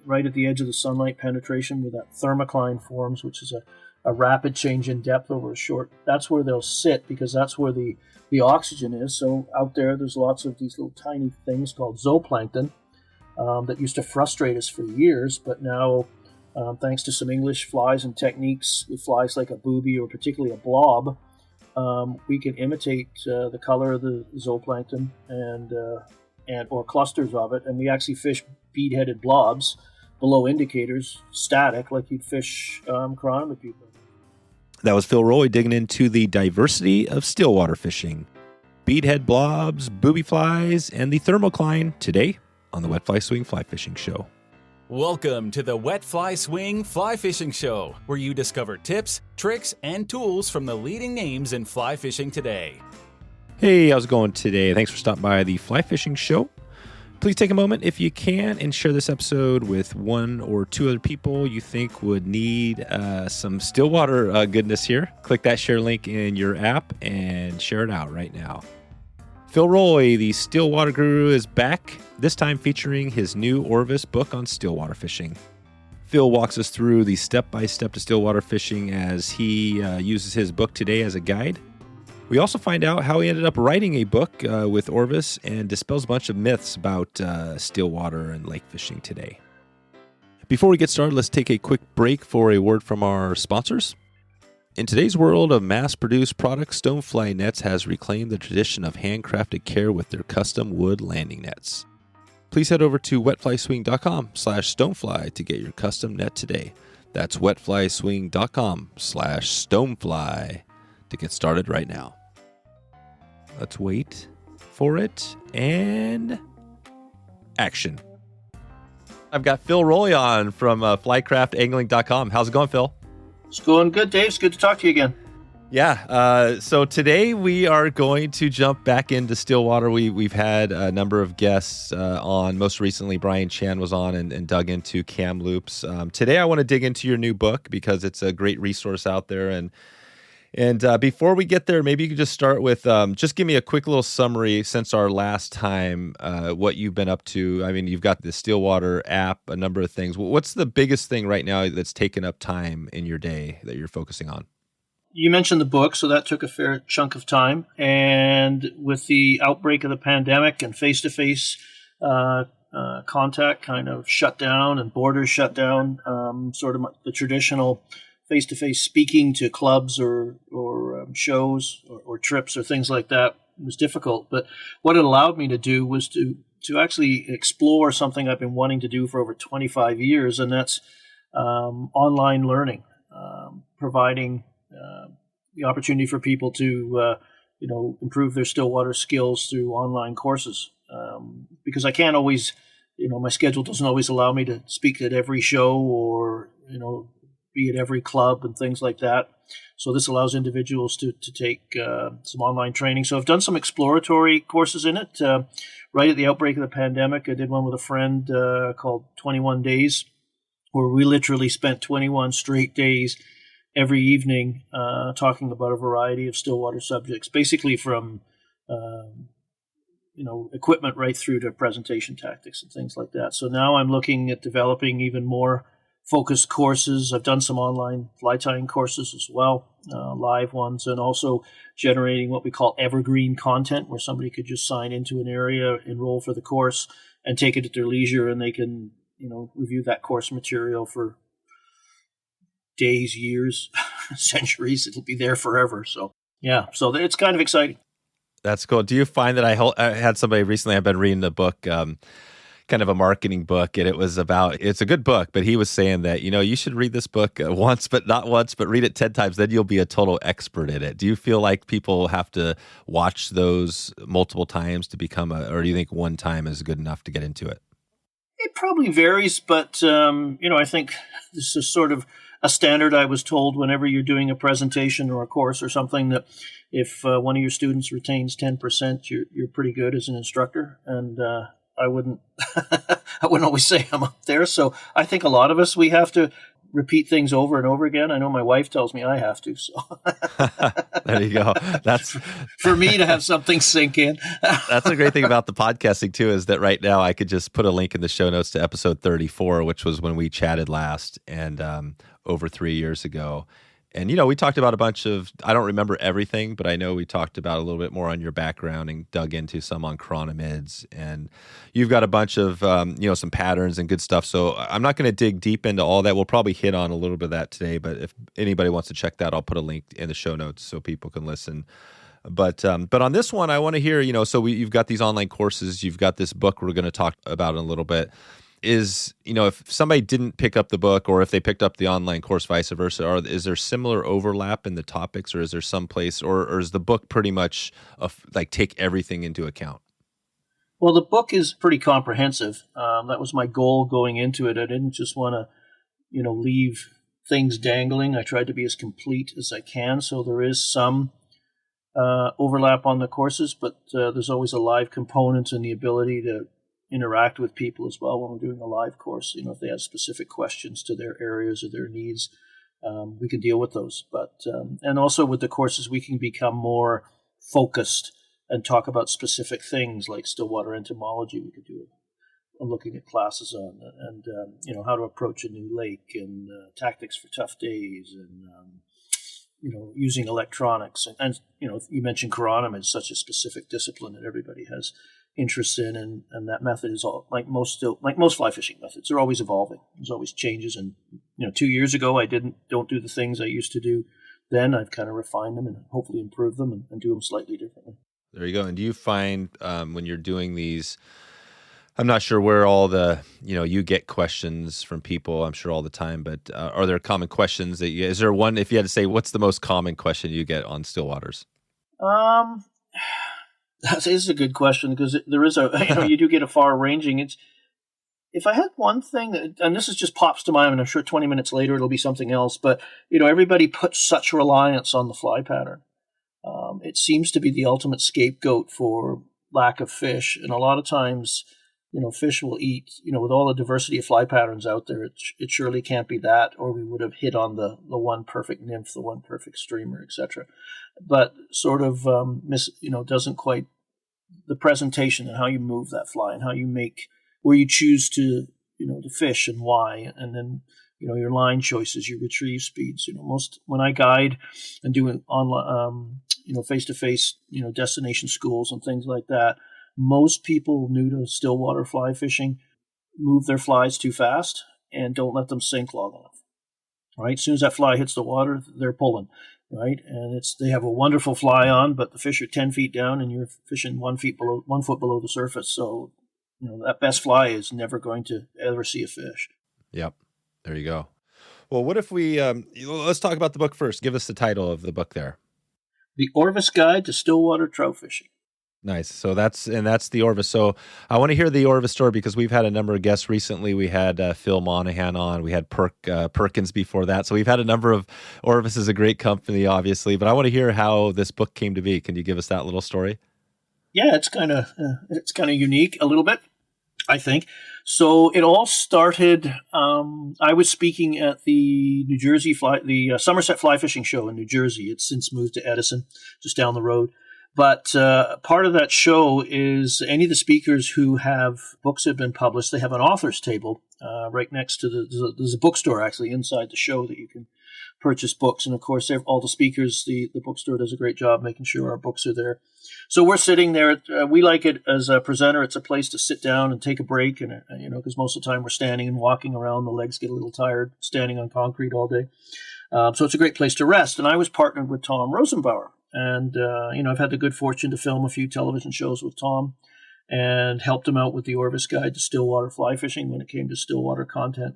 right at the edge of the sunlight penetration where that thermocline forms, which is a rapid change in depth over a short. That's where they'll sit because that's where the oxygen is. So out there's lots of these little tiny things called zooplankton that used to frustrate us for years, but now thanks to some English flies and techniques with flies like a Booby or particularly a Blob, we can imitate the color of the zooplankton and or clusters of it, and we actually fish bead-headed blobs below indicators, static, like you'd fish Chironomid Pupa. That was Phil Rowley digging into the diversity of stillwater fishing. Beadhead blobs, booby flies, and the thermocline today on the Wet Fly Swing Fly Fishing Show. Welcome to the Wet Fly Swing Fly Fishing Show, where you discover tips, tricks, and tools from the leading names in fly fishing today. Hey, how's it going today? Thanks for stopping by the Fly Fishing Show. Please take a moment, if you can, and share this episode with one or two other people you think would need some Stillwater goodness here. Click that share link in your app and share it out right now. Phil Rowley, the Stillwater Guru, is back, this time featuring his new Orvis book on stillwater fishing. Phil walks us through the step-by-step to stillwater fishing as he uses his book today as a guide. We also find out how he ended up writing a book with Orvis and dispels a bunch of myths about stillwater and lake fishing today. Before we get started, let's take a quick break for a word from our sponsors. In today's world of mass-produced products, Stonefly Nets has reclaimed the tradition of handcrafted care with their custom wood landing nets. Please head over to wetflyswing.com/stonefly to get your custom net today. That's wetflyswing.com/stonefly to get started right now. Let's wait for it and action. I've got Phil Rowley on from flycraftangling.com. How's it going, Phil? It's going good, Dave. It's good to talk to you again. Yeah. So today we are going to jump back into Stillwater. We've had a number of guests on. Most recently, Brian Chan was on and dug into Kamloops. Today I want to dig into your new book because it's a great resource out there. And before we get there, maybe you could just start with just give me a quick little summary since our last time, what you've been up to. I mean, you've got the Stillwater app, a number of things. What's the biggest thing right now that's taken up time in your day that you're focusing on? You mentioned the book, so that took a fair chunk of time. And with the outbreak of the pandemic and face-to-face contact kind of shut down and borders shut down, sort of the traditional face-to-face speaking to clubs or shows or trips or things like that was difficult. But what it allowed me to do was to actually explore something I've been wanting to do for over 25 years, and that's online learning, providing the opportunity for people to improve their stillwater skills through online courses. Because I can't always, my schedule doesn't always allow me to speak at every show or be at every club and things like that. So this allows individuals to take some online training. So I've done some exploratory courses in it. Right at the outbreak of the pandemic, I did one with a friend called 21 Days, where we literally spent 21 straight days every evening talking about a variety of stillwater subjects, basically from equipment right through to presentation tactics and things like that. So now I'm looking at developing even more focused courses. I've done some online fly tying courses as well, live ones, and also generating what we call evergreen content, where somebody could just sign into an area, enroll for the course, and take it at their leisure, and they can, review that course material for days, years, centuries. It'll be there forever. So, yeah, so it's kind of exciting. That's cool. Do you find that I had somebody recently, I've been reading a book, kind of a marketing book, and it's a good book, but he was saying that, you should read this book once, but not once, but read it 10 times, then you'll be a total expert in it. Do you feel like people have to watch those multiple times to become or do you think one time is good enough to get into it? It probably varies, but, I think this is sort of a standard. I was told whenever you're doing a presentation or a course or something that if one of your students retains 10%, you're pretty good as an instructor. And, I wouldn't always say I'm up there. So I think a lot of us, we have to repeat things over and over again. I know my wife tells me I have to. So there you go. That's for me to have something sink in. That's a great thing about the podcasting too, is that right now I could just put a link in the show notes to episode 34, which was when we chatted last, and over 3 years ago. And, we talked about a bunch of, I don't remember everything, but I know we talked about a little bit more on your background and dug into some on chironomids. And you've got a bunch of, some patterns and good stuff. So I'm not going to dig deep into all that. We'll probably hit on a little bit of that today. But if anybody wants to check that, I'll put a link in the show notes so people can listen. But on this one, I want to hear, you've got these online courses. You've got this book we're going to talk about in a little bit. Is, if somebody didn't pick up the book, or if they picked up the online course, vice versa, is there similar overlap in the topics, or is there some place, or is the book pretty much take everything into account? Well, the book is pretty comprehensive. That was my goal going into it. I didn't just want to, leave things dangling. I tried to be as complete as I can. So there is some overlap on the courses, but there's always a live component and the ability to interact with people as well when we're doing a live course. If they have specific questions to their areas or their needs, we can deal with those. But and also with the courses, we can become more focused and talk about specific things like stillwater entomology. We could do looking at classes on, and how to approach a new lake, and tactics for tough days, and using electronics, and you mentioned chironomid, such a specific discipline that everybody has interest in, and that method is all like most fly fishing methods. They're always evolving. There's always changes, and 2 years ago I don't do the things I used to do then. I've kind of refined them and hopefully improved them and do them slightly differently. There you go. And do you find when you're doing these, I'm not sure where all the, you get questions from people, I'm sure all the time, but are there common questions is there one, if you had to say, what's the most common question you get on Stillwaters? That is a good question, because there is you do get a far ranging. If I had one thing, and this is just pops to mind, and I'm sure 20 minutes later it'll be something else, but everybody puts such reliance on the fly pattern. It seems to be the ultimate scapegoat for lack of fish, and a lot of times, fish will eat. With all the diversity of fly patterns out there, it surely can't be that, or we would have hit on the one perfect nymph, the one perfect streamer, etc. But sort of doesn't quite, the presentation and how you move that fly and how you make, where you choose to fish and why, and then your line choices, your retrieve speeds. Most, when I guide and do it online, face-to-face, destination schools and things like that, most people new to stillwater fly fishing move their flies too fast and don't let them sink long enough. Right, as soon as that fly hits the water, they're pulling. Right, and they have a wonderful fly on, but the fish are 10 feet down, and you're fishing 1 foot below the surface. So, that best fly is never going to ever see a fish. Yep, there you go. Well, what if we let's talk about the book first. Give us the title of the book there. The Orvis Guide to Stillwater Trout Fishing. Nice. So that's the Orvis. So I want to hear the Orvis story, because we've had a number of guests recently. We had Phil Monahan on. We had Perkins before that. So we've had a number of, Orvis is a great company, obviously. But I want to hear how this book came to be. Can you give us that little story? Yeah, it's kind of unique a little bit, I think. So it all started. I was speaking at the Somerset Fly Fishing Show in New Jersey. It's since moved to Edison, just down the road. But part of that show is any of the speakers who have books that have been published, they have an author's table right next to there's a bookstore actually inside the show that you can purchase books. And of course, all the speakers, the bookstore does a great job making sure our books are there. So we're sitting there. We like it as a presenter. It's a place to sit down and take a break. And, because most of the time we're standing and walking around, the legs get a little tired standing on concrete all day. So it's a great place to rest. And I was partnered with Tom Rosenbauer. And, I've had the good fortune to film a few television shows with Tom and helped him out with the Orvis Guide to Stillwater Fly Fishing when it came to Stillwater content.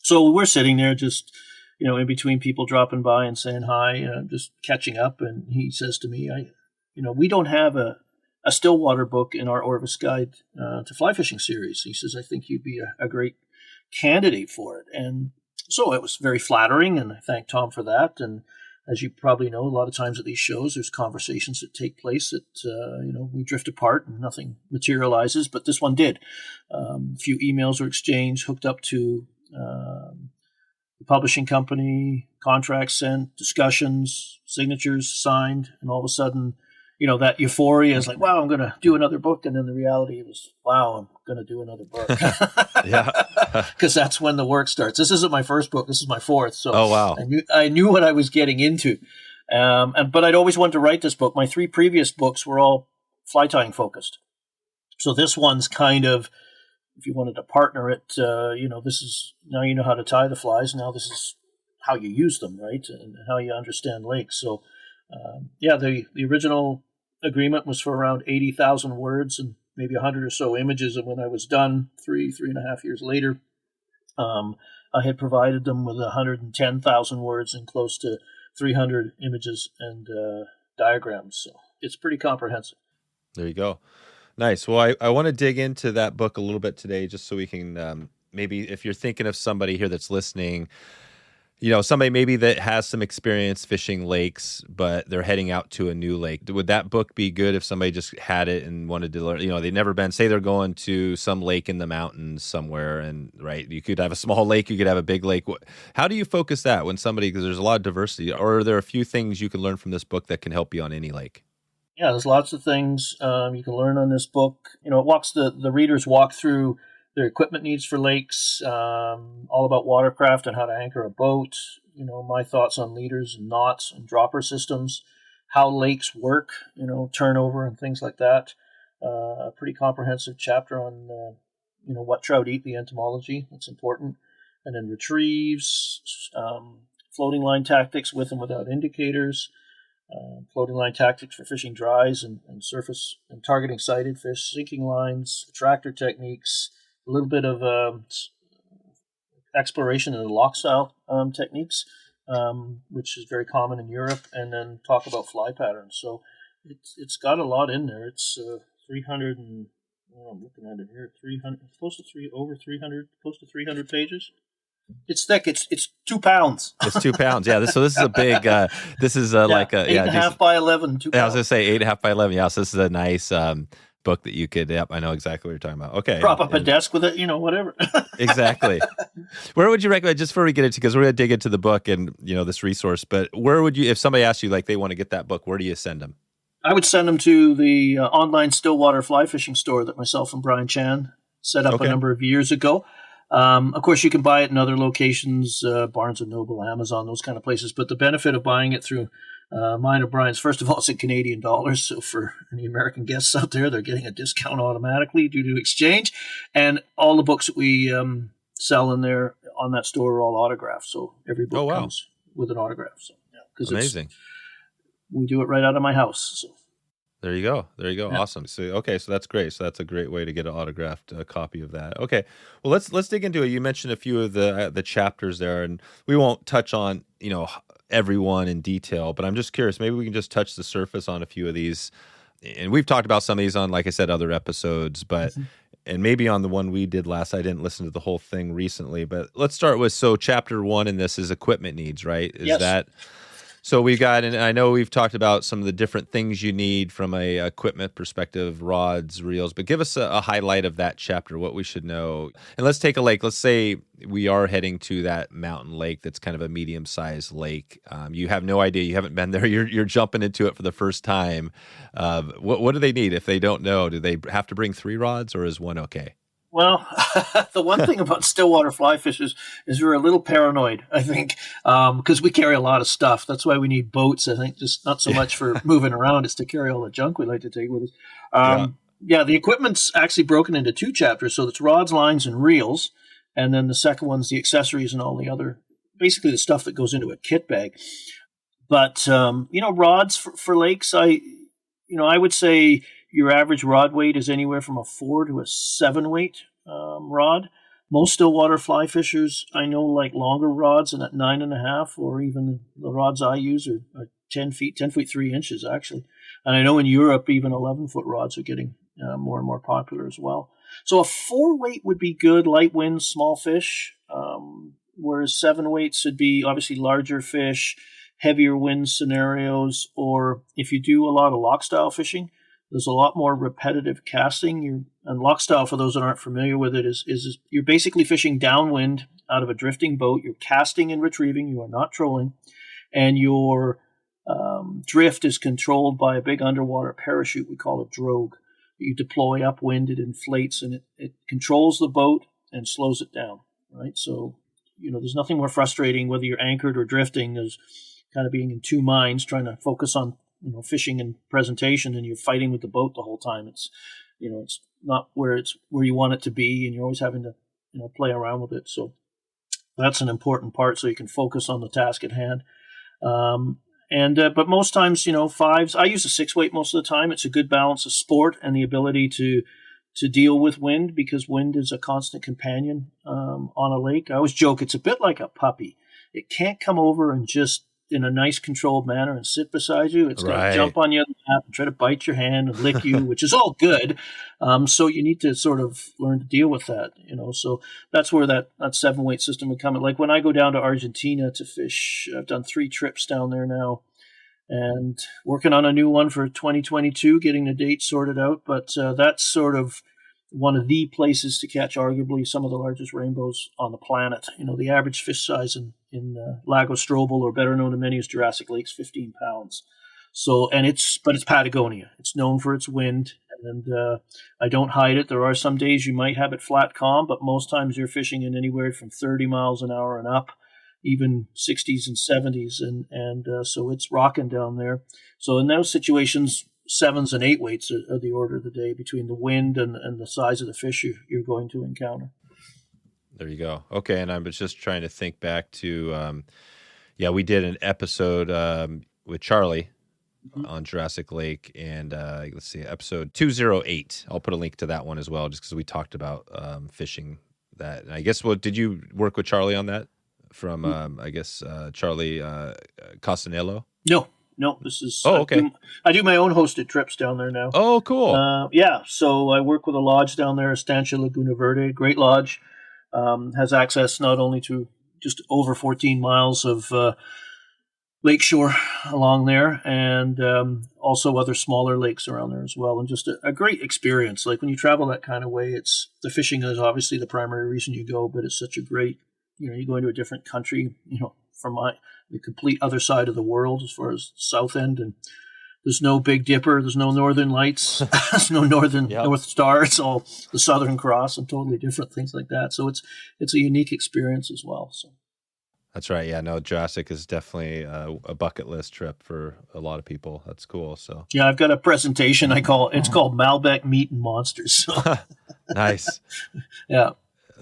So we're sitting there just, in between people dropping by and saying hi, just catching up. And he says to me, we don't have a Stillwater book in our Orvis Guide to Fly Fishing series. He says, I think you'd be a great candidate for it. And so it was very flattering, and I thank Tom for that. And as you probably know, a lot of times at these shows, there's conversations that take place that, we drift apart and nothing materializes, but this one did. A few emails were exchanged, hooked up to the publishing company, contracts sent, discussions, signatures signed, and all of a sudden, that euphoria is like, wow, I'm going to do another book. And then the reality was, wow, I'm going to do another book. Yeah. Because that's when the work starts. This isn't my first book. This is my fourth. So oh, wow. I knew what I was getting into. But I'd always wanted to write this book. My 3 previous books were all fly tying focused. So this one's kind of, if you wanted to partner it, this is, now you know how to tie the flies. Now this is how you use them, right? And how you understand lakes. So, the original agreement was for around 80,000 words and maybe 100 or so images. And when I was done, 3.5 years later, I had provided them with 110,000 words and close to 300 images and diagrams. So it's pretty comprehensive. There you go. Nice. Well, I want to dig into that book a little bit today, just so we can maybe, if you're thinking of somebody here that's listening, somebody maybe that has some experience fishing lakes, but they're heading out to a new lake. Would that book be good if somebody just had it and wanted to learn? They've never been, say they're going to some lake in the mountains somewhere, and right, you could have a small lake, you could have a big lake. How do you focus that when somebody, because there's a lot of diversity, or are there a few things you can learn from this book that can help you on any lake? Yeah, there's lots of things you can learn on this book. It walks the readers walk through their equipment needs for lakes, all about watercraft and how to anchor a boat, my thoughts on leaders and knots and dropper systems, how lakes work, turnover and things like that. A pretty comprehensive chapter on, what trout eat, the entomology, that's important. And then retrieves, floating line tactics with and without indicators, floating line tactics for fishing dries and surface and targeting sighted fish, sinking lines, attractor techniques, a little bit of exploration in the lock style techniques, which is very common in Europe, and then talk about fly patterns. So it's got a lot in there. It's 300 and I'm looking at it here, 300, close to 300 pages. It's thick. It's 2 pounds. It's 2 pounds. Yeah. This is a big. This is like a 8.5 by 11. 2 pounds. I was gonna say 8.5 by 11. Yeah. So this is a nice book that you could. Yep. I know exactly what you're talking about. Okay. Prop up a desk with it. Whatever. Exactly. Where would you recommend? Just before we get into, because we're gonna dig into the book and this resource. But where would you, if somebody asked you like they want to get that book, where do you send them? I would send them to the online Stillwater fly fishing store that myself and Brian Chan set up a number of years ago. Of course, you can buy it in other locations, Barnes & Noble, Amazon, those kind of places. But the benefit of buying it through mine or Brian's, first of all, it's in Canadian dollars. So for any American guests out there, they're getting a discount automatically due to exchange. And all the books that we sell in there on that store are all autographed. So every book comes with an autograph. So because amazing. We do it right out of my house. So. There you go. Yeah. Awesome. So that's great. So that's a great way to get an autographed copy of that. Okay. Well, let's dig into it. You mentioned a few of the chapters there, and we won't touch on everyone in detail, but I'm just curious. Maybe we can just touch the surface on a few of these. And we've talked about some of these on, like I said, other episodes, but and maybe on the one we did last. I didn't listen to the whole thing recently, but let's start with chapter 1 in this is equipment needs, right? Is that? So we got, and I know we've talked about some of the different things you need from a equipment perspective, rods, reels, but give us a highlight of that chapter, what we should know. And let's take a lake. Let's say we are heading to that mountain lake that's kind of a medium-sized lake. You have no idea. You haven't been there. You're jumping into it for the first time. What do they need if they don't know? Do they have to bring 3 rods, or is one okay? Well, the one thing about Stillwater fly fishers is we're a little paranoid, I think, because we carry a lot of stuff. That's why we need boats, I think, just not so much for moving around. It's to carry all the junk we like to take with us. The equipment's actually broken into 2 chapters. So it's rods, lines, and reels. And then the second one's the accessories and all the other, basically the stuff that goes into a kit bag. But, rods for lakes, I would say your average rod weight is anywhere from a 4 to a 7 weight rod. Most Stillwater fly fishers I know like longer rods, and at 9.5, or even the rods I use are 10 feet 3 inches actually. And I know in Europe even 11-foot rods are getting more and more popular as well. So a 4 weight would be good, light winds, small fish. Whereas 7 weights would be obviously larger fish, heavier wind scenarios, or if you do a lot of lock style fishing, there's a lot more repetitive casting. And lock style, for those that aren't familiar with it, is you're basically fishing downwind out of a drifting boat. You're casting and retrieving. You are not trolling. And your drift is controlled by a big underwater parachute we call a drogue. You deploy upwind, it inflates, and it controls the boat and slows it down, right? So, there's nothing more frustrating, whether you're anchored or drifting, as kind of being in two minds, trying to focus on, fishing and presentation, and you're fighting with the boat the whole time. It's not where you want it to be, and you're always having to, play around with it. So that's an important part, so you can focus on the task at hand. But most times, fives, I use a 6-weight most of the time. It's a good balance of sport and the ability to deal with wind, because wind is a constant companion on a lake. I always joke it's a bit like a puppy. It can't come over and just in a nice controlled manner and sit beside you. It's got to jump on you and try to bite your hand and lick you, which is all good. So you need to sort of learn to deal with that, So that's where that 7-weight system would come in. Like when I go down to Argentina to fish, I've done 3 trips down there now, and working on a new one for 2022, getting the date sorted out. But that's sort of one of the places to catch arguably some of the largest rainbows on the planet. The average fish size in Lago Strobel, or better known to many as Jurassic Lake, is 15 pounds. So, but it's Patagonia. It's known for its wind, and I don't hide it. There are some days you might have it flat calm, but most times you're fishing in anywhere from 30 miles an hour and up, even 60s and 70s, and so it's rocking down there. So in those situations, 7s and 8 weights are the order of the day, between the wind and the size of the fish you're going to encounter. There you go. Okay, and I was just trying to think back to, we did an episode with Charly on Jurassic Lake, and let's see, episode 208. I'll put a link to that one as well, just because we talked about fishing that. And I guess, did you work with Charly on that? From, Charly Costanello? No, this is... Oh, okay. I do my own hosted trips down there now. Oh, cool. So I work with a lodge down there, Estancia Laguna Verde, great lodge. Has access not only to just over 14 miles of lakeshore along there, and also other smaller lakes around there as well, and just a great experience. Like when you travel that kind of way, the fishing is obviously the primary reason you go, but it's such a great, you go into a different country, from the complete other side of the world as far as the south end, and there's no Big Dipper, there's no Northern Lights, there's no North Star. It's all the Southern Cross and totally different things like that. So it's a unique experience as well. So that's right. Yeah, no, Jurassic is definitely a bucket list trip for a lot of people. That's cool. So yeah, I've got a presentation it's called Malbec Meat and Monsters. So. Nice. Yeah.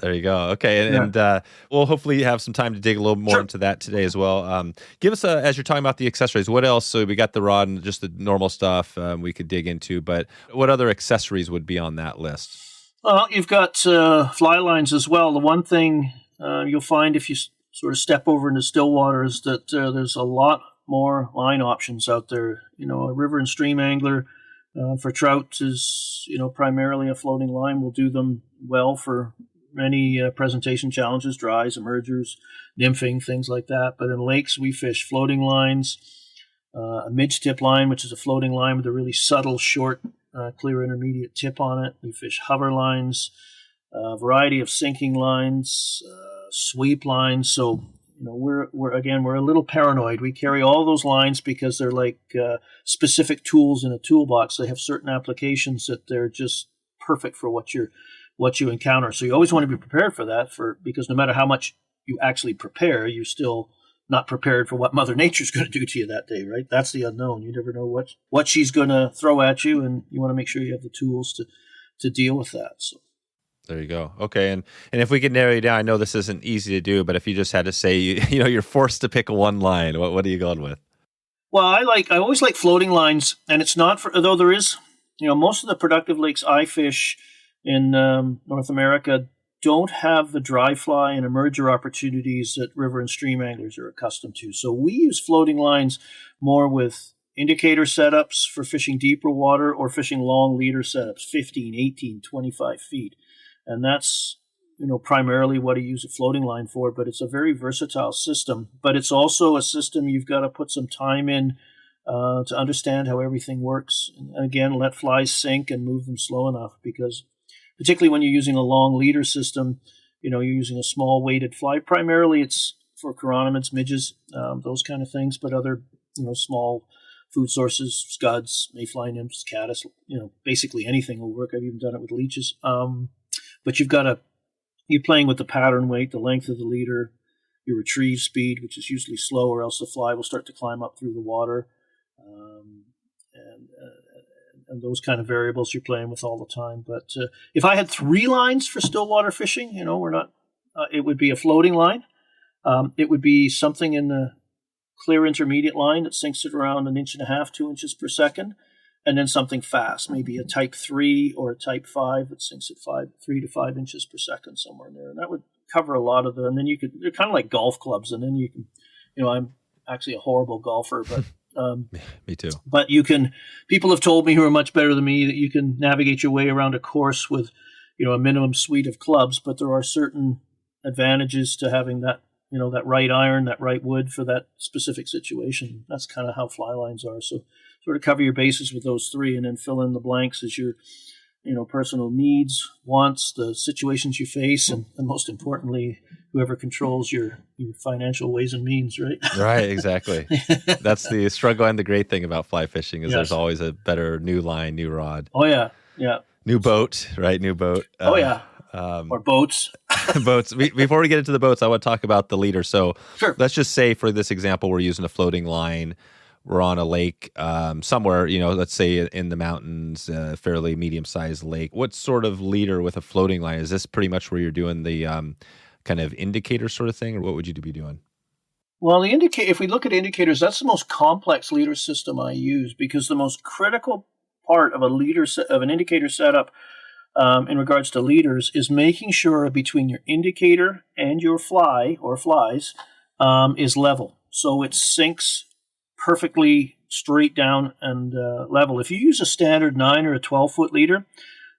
There you go. Okay, and we'll hopefully have some time to dig a little more into that today as well. Give us, as you're talking about the accessories, what else? So we got the rod and just the normal stuff we could dig into, but what other accessories would be on that list? Well, you've got fly lines as well. The one thing you'll find if you sort of step over into Stillwater is that there's a lot more line options out there. A river and stream angler for trout is, primarily a floating line. Will do them well for many presentation challenges, dries, emergers, nymphing, things like that. But in lakes, we fish floating lines, a midge tip line, which is a floating line with a really subtle, short, clear intermediate tip on it. We fish hover lines, a variety of sinking lines, sweep lines. So, we're a little paranoid. We carry all those lines because they're like specific tools in a toolbox. They have certain applications that they're just perfect for what you encounter. So you always want to be prepared for that, because no matter how much you actually prepare, you're still not prepared for what Mother Nature's going to do to you that day, right? That's the unknown. You never know what she's going to throw at you, and you want to make sure you have the tools to deal with that. So there you go. Okay, and if we could narrow you down, I know this isn't easy to do, but if you just had to say, you're forced to pick one line, what are you going with? Well, I always like floating lines, and it's not although there is, most of the productive lakes I fish in North America don't have the dry fly and emerger opportunities that river and stream anglers are accustomed to. So we use floating lines more with indicator setups for fishing deeper water, or fishing long leader setups, 15, 18, 25 feet. And that's, primarily what I use a floating line for, but it's a very versatile system. But it's also a system you've got to put some time in to understand how everything works. And again, let flies sink and move them slow enough, because particularly when you're using a long leader system, you're using a small weighted fly. Primarily, it's for chironomids, midges, those kind of things, but other, small food sources, scuds, mayfly nymphs, caddis, basically anything will work. I've even done it with leeches. But you're playing with the pattern weight, the length of the leader, your retrieve speed, which is usually slow, or else the fly will start to climb up through the water, and those kind of variables you're playing with all the time. But if I had 3 lines for stillwater fishing, we're not. It would be a floating line. It would be something in the clear intermediate line that sinks at around 1.5 inches, 2 inches per second, and then something fast, maybe a type 3 or a type 5 that sinks at 3 to 5 inches per second, somewhere in there. And that would cover a lot of and then they're kind of like golf clubs, and then you can, I'm actually a horrible golfer, but me too. But people have told me who are much better than me that you can navigate your way around a course with, a minimum suite of clubs, but there are certain advantages to having that, that right iron, that right wood for that specific situation. That's kind of how fly lines are. So sort of cover your bases with those 3 and then fill in the blanks as your, personal needs, wants, the situations you face, and most importantly, whoever controls your financial ways and means, right? Right, exactly. That's the struggle and the great thing about fly fishing is Yes. There's always a better new line, new rod. Oh, yeah. Yeah. New boat, right? New boat. Oh, yeah. Or boats. Boats. Before we get into the boats, I want to talk about the leader. So Sure. Let's just say for this example, we're using a floating line. We're on a lake somewhere, let's say in the mountains, fairly medium-sized lake. What sort of leader with a floating line? Is this pretty much where you're doing the kind of indicator sort of thing, or what would you be doing? Well, if we look at indicators, that's the most complex leader system I use, because the most critical part of an indicator setup in regards to leaders is making sure between your indicator and your fly or flies is level. So it sinks perfectly straight down and level. If you use a standard 9 or a 12-foot leader,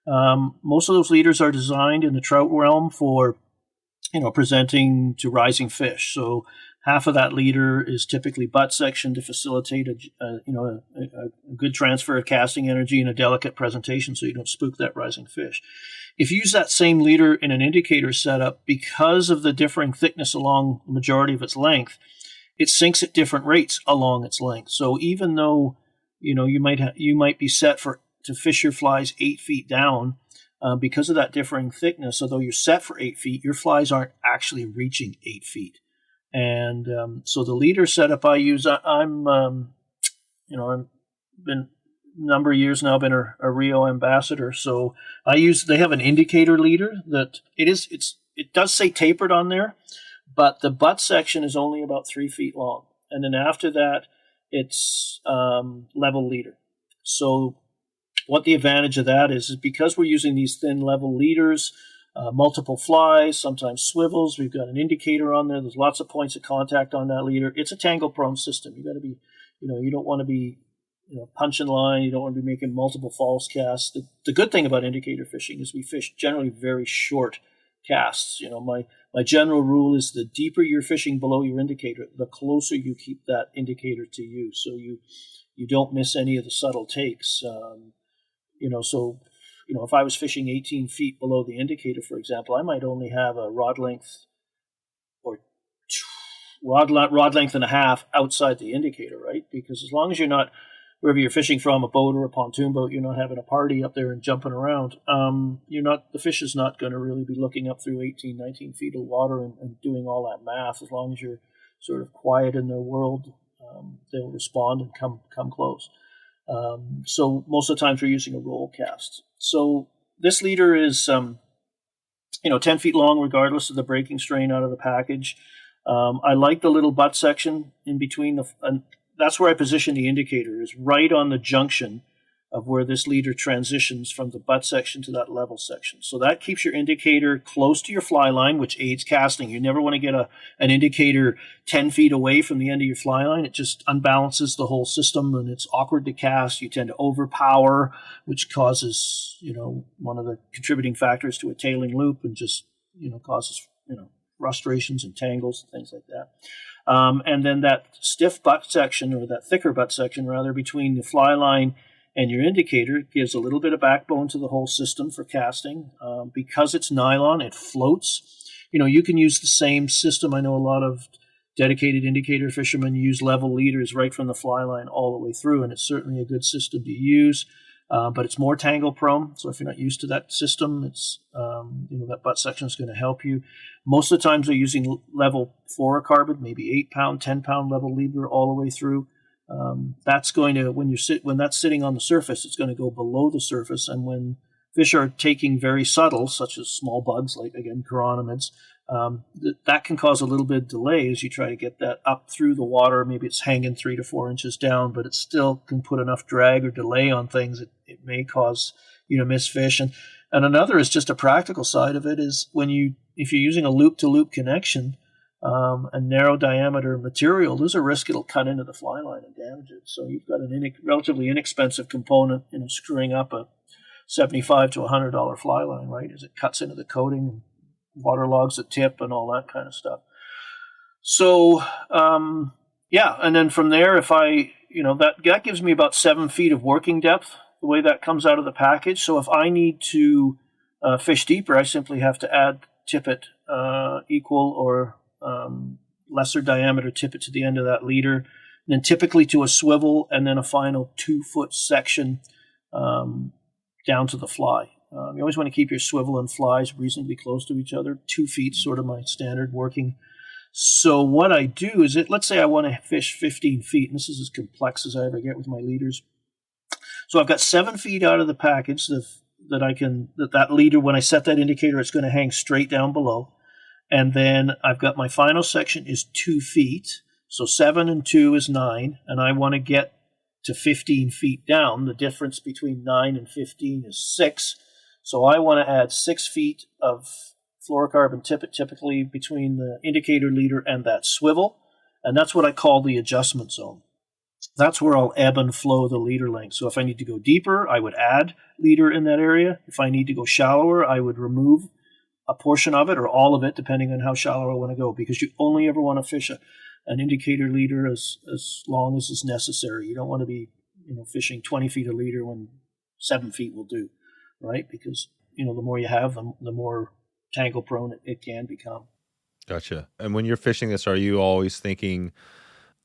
most of those leaders are designed in the trout realm for, presenting to rising fish. So half of that leader is typically butt section to facilitate a good transfer of casting energy and a delicate presentation so you don't spook that rising fish. If you use that same leader in an indicator setup, because of the differing thickness along the majority of its length, it sinks at different rates along its length. So even though you might be set to fish your flies 8 feet down, because of that differing thickness, although you're set for 8 feet, your flies aren't actually reaching 8 feet. And so the leader setup I use, I've been a number of years now, been a Rio ambassador. So they have an indicator leader that it does say tapered on there, but the butt section is only about 3 feet long. And then after that, it's level leader. So what the advantage of that is because we're using these thin level leaders, multiple flies, sometimes swivels. We've got an indicator on there. There's lots of points of contact on that leader. It's a tangle-prone system. You got to be, you don't want to be, punching line. You don't want to be making multiple false casts. The good thing about indicator fishing is we fish generally very short casts. My general rule is the deeper you're fishing below your indicator, the closer you keep that indicator to you, so you don't miss any of the subtle takes. If I was fishing 18 feet below the indicator, for example, I might only have a rod length or rod length and a half outside the indicator, right? Because as long as you're not, wherever you're fishing from, a boat or a pontoon boat, you're not having a party up there and jumping around. The fish is not going to really be looking up through 18, 19 feet of water and doing all that math. As long as you're sort of quiet in their world, they'll respond and come close. So most of the times we're using a roll cast. So this leader is, 10 feet long, regardless of the breaking strain out of the package. I like the little butt section in between and that's where I position the indicator, is right on the junction of where this leader transitions from the butt section to that level section. So that keeps your indicator close to your fly line, which aids casting. You never want to get an indicator 10 feet away from the end of your fly line. It just unbalances the whole system and it's awkward to cast. You tend to overpower, which causes, one of the contributing factors to a tailing loop and just, causes, frustrations and tangles and things like that. And then that stiff butt section, or that thicker butt section rather, between the fly line and your indicator gives a little bit of backbone to the whole system for casting. Because it's nylon, it floats. you can use the same system. I know a lot of dedicated indicator fishermen use level leaders right from the fly line all the way through, and it's certainly a good system to use. But it's more tangle prone, so if you're not used to that system, it's that butt section is going to help you. Most of the times they're using level fluorocarbon, maybe 8-pound, 10-pound level leader all the way through. That's going to when that's sitting on the surface, it's going to go below the surface, and when fish are taking very subtle, such as small bugs like again chironomids, that can cause a little bit of delay as you try to get that up through the water. Maybe it's hanging 3 to 4 inches down, but it still can put enough drag or delay on things. It may cause you to miss fish. And another is just a practical side of it is if you're using a loop-to-loop connection, a narrow diameter material, there's a risk it'll cut into the fly line and damage it. So you've got a relatively inexpensive component in screwing up a $75 to $100 fly line, right? As it cuts into the coating and waterlogs the tip and all that kind of stuff. So, and then from there, if that gives me about 7 feet of working depth, the way that comes out of the package. So if I need to fish deeper, I simply have to add tippet equal or lesser diameter tippet to the end of that leader, and then typically to a swivel, and then a final 2-foot section down to the fly. You always want to keep your swivel and flies reasonably close to each other. 2 feet, sort of my standard working. So what I do is, let's say I want to fish 15 feet, and this is as complex as I ever get with my leaders. So I've got 7 feet out of the package that leader, when I set that indicator, it's going to hang straight down below. And then I've got my final section is 2 feet. So 7 and 2 is 9, and I want to get to 15 feet down. The difference between 9 and 15 is 6. So I want to add 6 feet of fluorocarbon tippet, typically between the indicator leader and that swivel. And that's what I call the adjustment zone. That's where I'll ebb and flow the leader length. So if I need to go deeper, I would add leader in that area. If I need to go shallower, I would remove a portion of it or all of it, depending on how shallow I want to go, because you only ever want to fish an indicator leader as long as is necessary. You don't want to be fishing 20 feet a leader when 7 feet will do. Right? Because, the more you have, the more tangle prone it can become. Gotcha. And when you're fishing this, are you always thinking,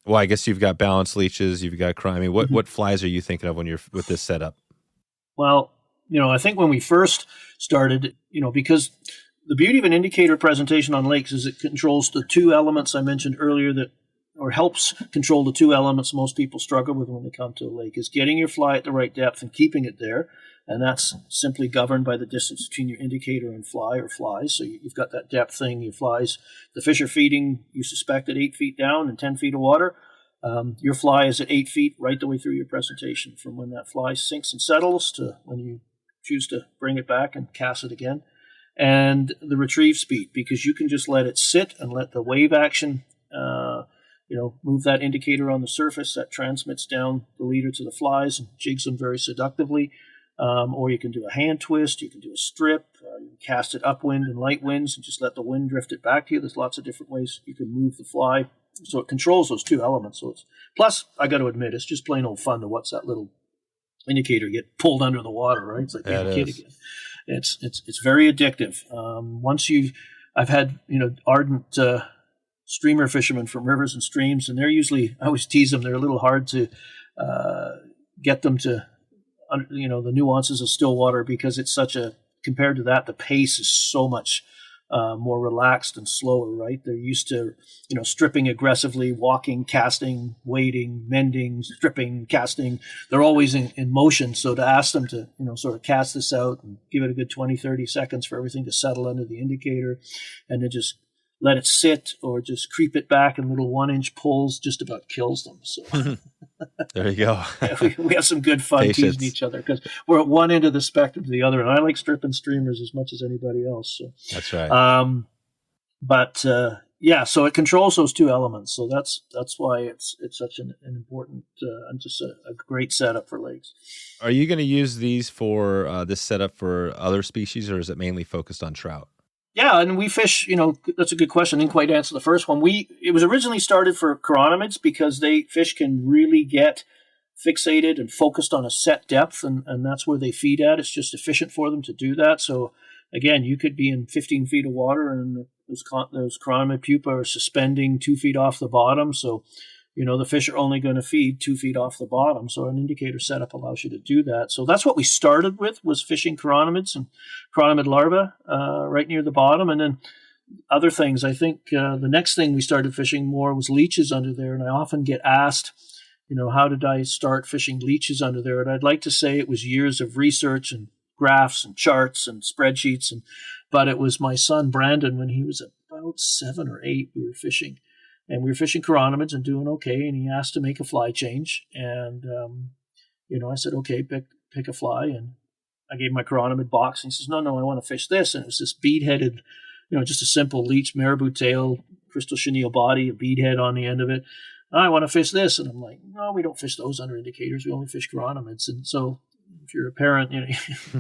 well, I guess you've got balanced leeches, you've got crime. What flies are you thinking of when you're with this setup? Well, I think when we first started, because the beauty of an indicator presentation on lakes is it controls the two elements I mentioned earlier or helps control the two elements most people struggle with when they come to a lake, is getting your fly at the right depth and keeping it there. And that's simply governed by the distance between your indicator and fly or flies. So you've got that depth thing, your flies. The fish are feeding, you suspect, at 8 feet down and 10 feet of water. Your fly is at 8 feet right the way through your presentation, from when that fly sinks and settles to when you choose to bring it back and cast it again. And the retrieve speed, because you can just let it sit and let the wave action move that indicator on the surface. That transmits down the leader to the flies and jigs them very seductively. Or you can do a hand twist, you can do a strip, you can cast it upwind and light winds and just let the wind drift it back to you. There's lots of different ways you can move the fly. So it controls those two elements. Plus, I got to admit, it's just plain old fun to watch that little indicator get pulled under the water, right? It's like being a kid again. It's very addictive. I've had ardent streamer fishermen from rivers and streams, and I always tease them, they're a little hard to get them to the nuances of Stillwater, because it's compared to that, the pace is so much more relaxed and slower, right? They're used to, stripping aggressively, walking, casting, wading, mending, stripping, casting. They're always in motion. So to ask them to, sort of cast this out and give it a good 20, 30 seconds for everything to settle under the indicator, and then just let it sit or just creep it back in little 1-inch pulls, just about kills them. So there you go. we have some good fun teasing each other, because we're at one end of the spectrum to the other, and I like stripping streamers as much as anybody else. So that's right. So it controls those two elements. So that's why it's such an important and just a great setup for lakes. Are you going to use these for this setup for other species, or is it mainly focused on trout? Yeah, and we fish, that's a good question. I didn't quite answer the first one. It was originally started for chironomids, because fish can really get fixated and focused on a set depth, and that's where they feed at. It's just efficient for them to do that. So again, you could be in 15 feet of water and those Chironomid pupa are suspending 2 feet off the bottom. So, the fish are only going to feed 2 feet off the bottom. So an indicator setup allows you to do that. So that's what we started with, was fishing chironomids and chironomid larvae right near the bottom. And then other things, I think the next thing we started fishing more was leeches under there. And I often get asked, how did I start fishing leeches under there? And I'd like to say it was years of research and graphs and charts and spreadsheets. But it was my son, Brandon, when he was about 7 or 8, we were fishing. And we were fishing chironomids and doing okay. And he asked to make a fly change. And, I said, okay, pick a fly. And I gave him my chironomid box. And he says, no, I want to fish this. And it was this bead-headed, just a simple leech, marabou tail, crystal chenille body, a bead head on the end of it. I want to fish this. And I'm like, no, we don't fish those under indicators. We only fish chironomids. And so if you're a parent,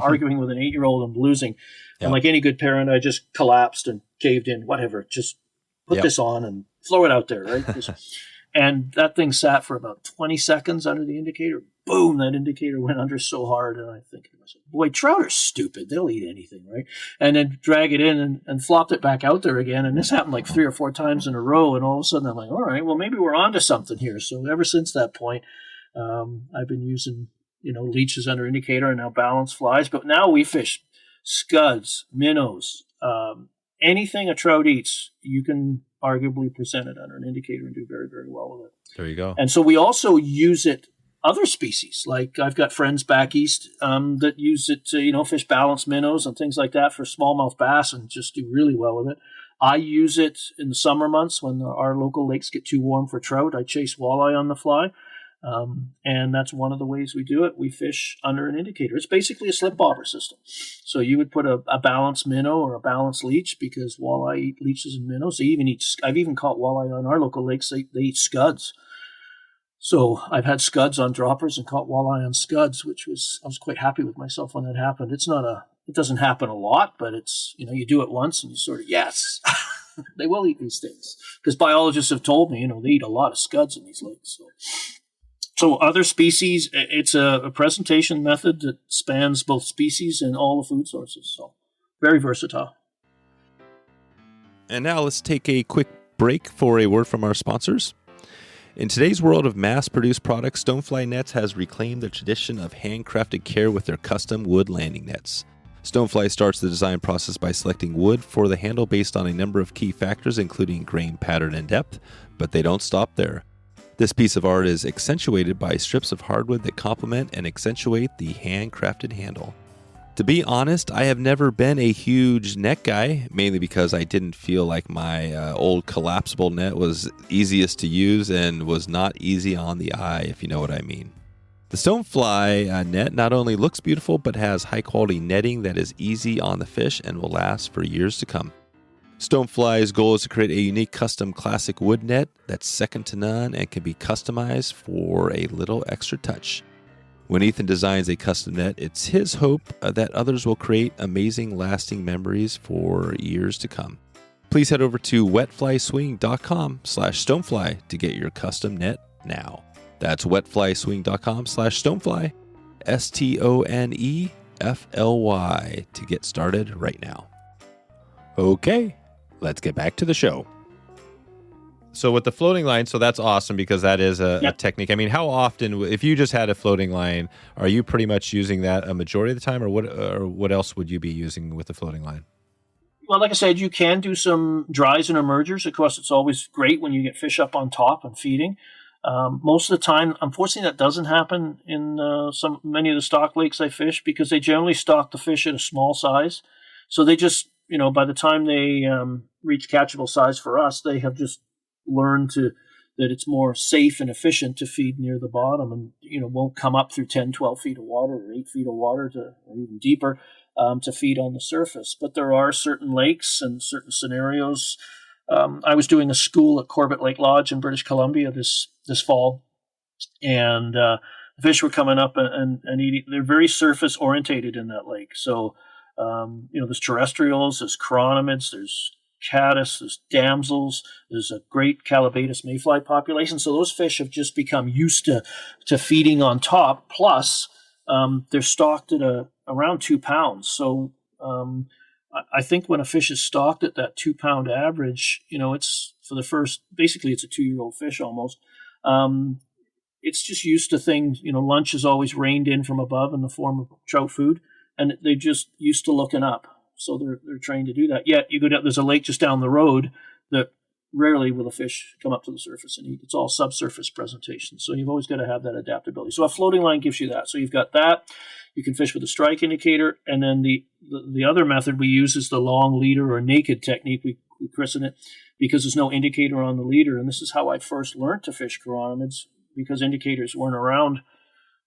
arguing with an 8-year-old and losing, and like any good parent, I just collapsed and caved in, whatever, just put this on and throw it out there, right? And that thing sat for about 20 seconds under the indicator. Boom, that indicator went under so hard. And I think to myself, boy, trout are stupid. They'll eat anything, right? And then drag it in and flopped it back out there again. And this happened like 3 or 4 times in a row. And all of a sudden I'm like, all right, well, maybe we're onto something here. So ever since that point, I've been using, leeches under indicator and now balance flies. But now we fish scuds, minnows, anything a trout eats, you can arguably present it under an indicator and do very, very well with it. There you go. And so we also use it other species. Like I've got friends back east that use it to, fish balanced minnows and things like that for smallmouth bass and just do really well with it. I use it in the summer months when our local lakes get too warm for trout. I chase walleye on the fly. And that's one of the ways we do it. We fish under an indicator. It's basically a slip bobber system. So you would put a balanced minnow or a balanced leech, because walleye eat leeches and minnows. I've even caught walleye on our local lakes. They eat scuds. So I've had scuds on droppers and caught walleye on scuds, I was quite happy with myself when that happened. It doesn't happen a lot, but it's, you do it once and you sort of, yes, they will eat these things. Because biologists have told me, they eat a lot of scuds in these lakes. So other species, it's a presentation method that spans both species and all the food sources. So very versatile. And now let's take a quick break for a word from our sponsors. In today's world of mass-produced products, Stonefly Nets has reclaimed the tradition of handcrafted care with their custom wood landing nets. Stonefly starts the design process by selecting wood for the handle based on a number of key factors, including grain pattern and depth, but they don't stop there. This piece of art is accentuated by strips of hardwood that complement and accentuate the handcrafted handle. To be honest, I have never been a huge net guy, mainly because I didn't feel like my old collapsible net was easiest to use and was not easy on the eye, if you know what I mean. The Stonefly net not only looks beautiful, but has high-quality netting that is easy on the fish and will last for years to come. Stonefly's goal is to create a unique custom classic wood net that's second to none and can be customized for a little extra touch. When Ethan designs a custom net, it's his hope that others will create amazing lasting memories for years to come. Please head over to wetflyswing.com/stonefly to get your custom net now. That's wetflyswing.com/stonefly, STONEFLY, to get started right now. Okay. Let's get back to the show. So with the floating line, so that's awesome because that is a technique. I mean, how often, if you just had a floating line, are you pretty much using that a majority of the time, or what else would you be using with the floating line? Well, like I said, you can do some dries and emergers. Of course, it's always great when you get fish up on top and feeding. Most of the time, unfortunately, that doesn't happen in many of the stock lakes I fish, because they generally stock the fish at a small size. So they just, by the time they reach catchable size for us, they have just learned that it's more safe and efficient to feed near the bottom and, won't come up through 10, 12 feet of water or 8 feet of water or even deeper to feed on the surface. But there are certain lakes and certain scenarios. I was doing a school at Corbett Lake Lodge in British Columbia this fall, and the fish were coming up and eating. They're very surface orientated in that lake. So, there's terrestrials, there's chironomids, there's caddis, there's damsels, there's a great Calabatus mayfly population. So those fish have just become used to feeding on top. Plus, they're stocked at around 2 pounds. So I think when a fish is stocked at that 2-pound average, it's for the first, basically it's a 2-year-old fish almost. It's just used to things, lunch is always rained in from above in the form of trout food, and they're just used to looking up. So they're trained to do that. Yet you go down, there's a lake just down the road that rarely will a fish come up to the surface and eat. It's all subsurface presentation. So you've always got to have that adaptability. So a floating line gives you that. So you've got that. You can fish with a strike indicator. And then the other method we use is the long leader or naked technique, we christen it, because there's no indicator on the leader. And this is how I first learned to fish chironomids, because indicators weren't around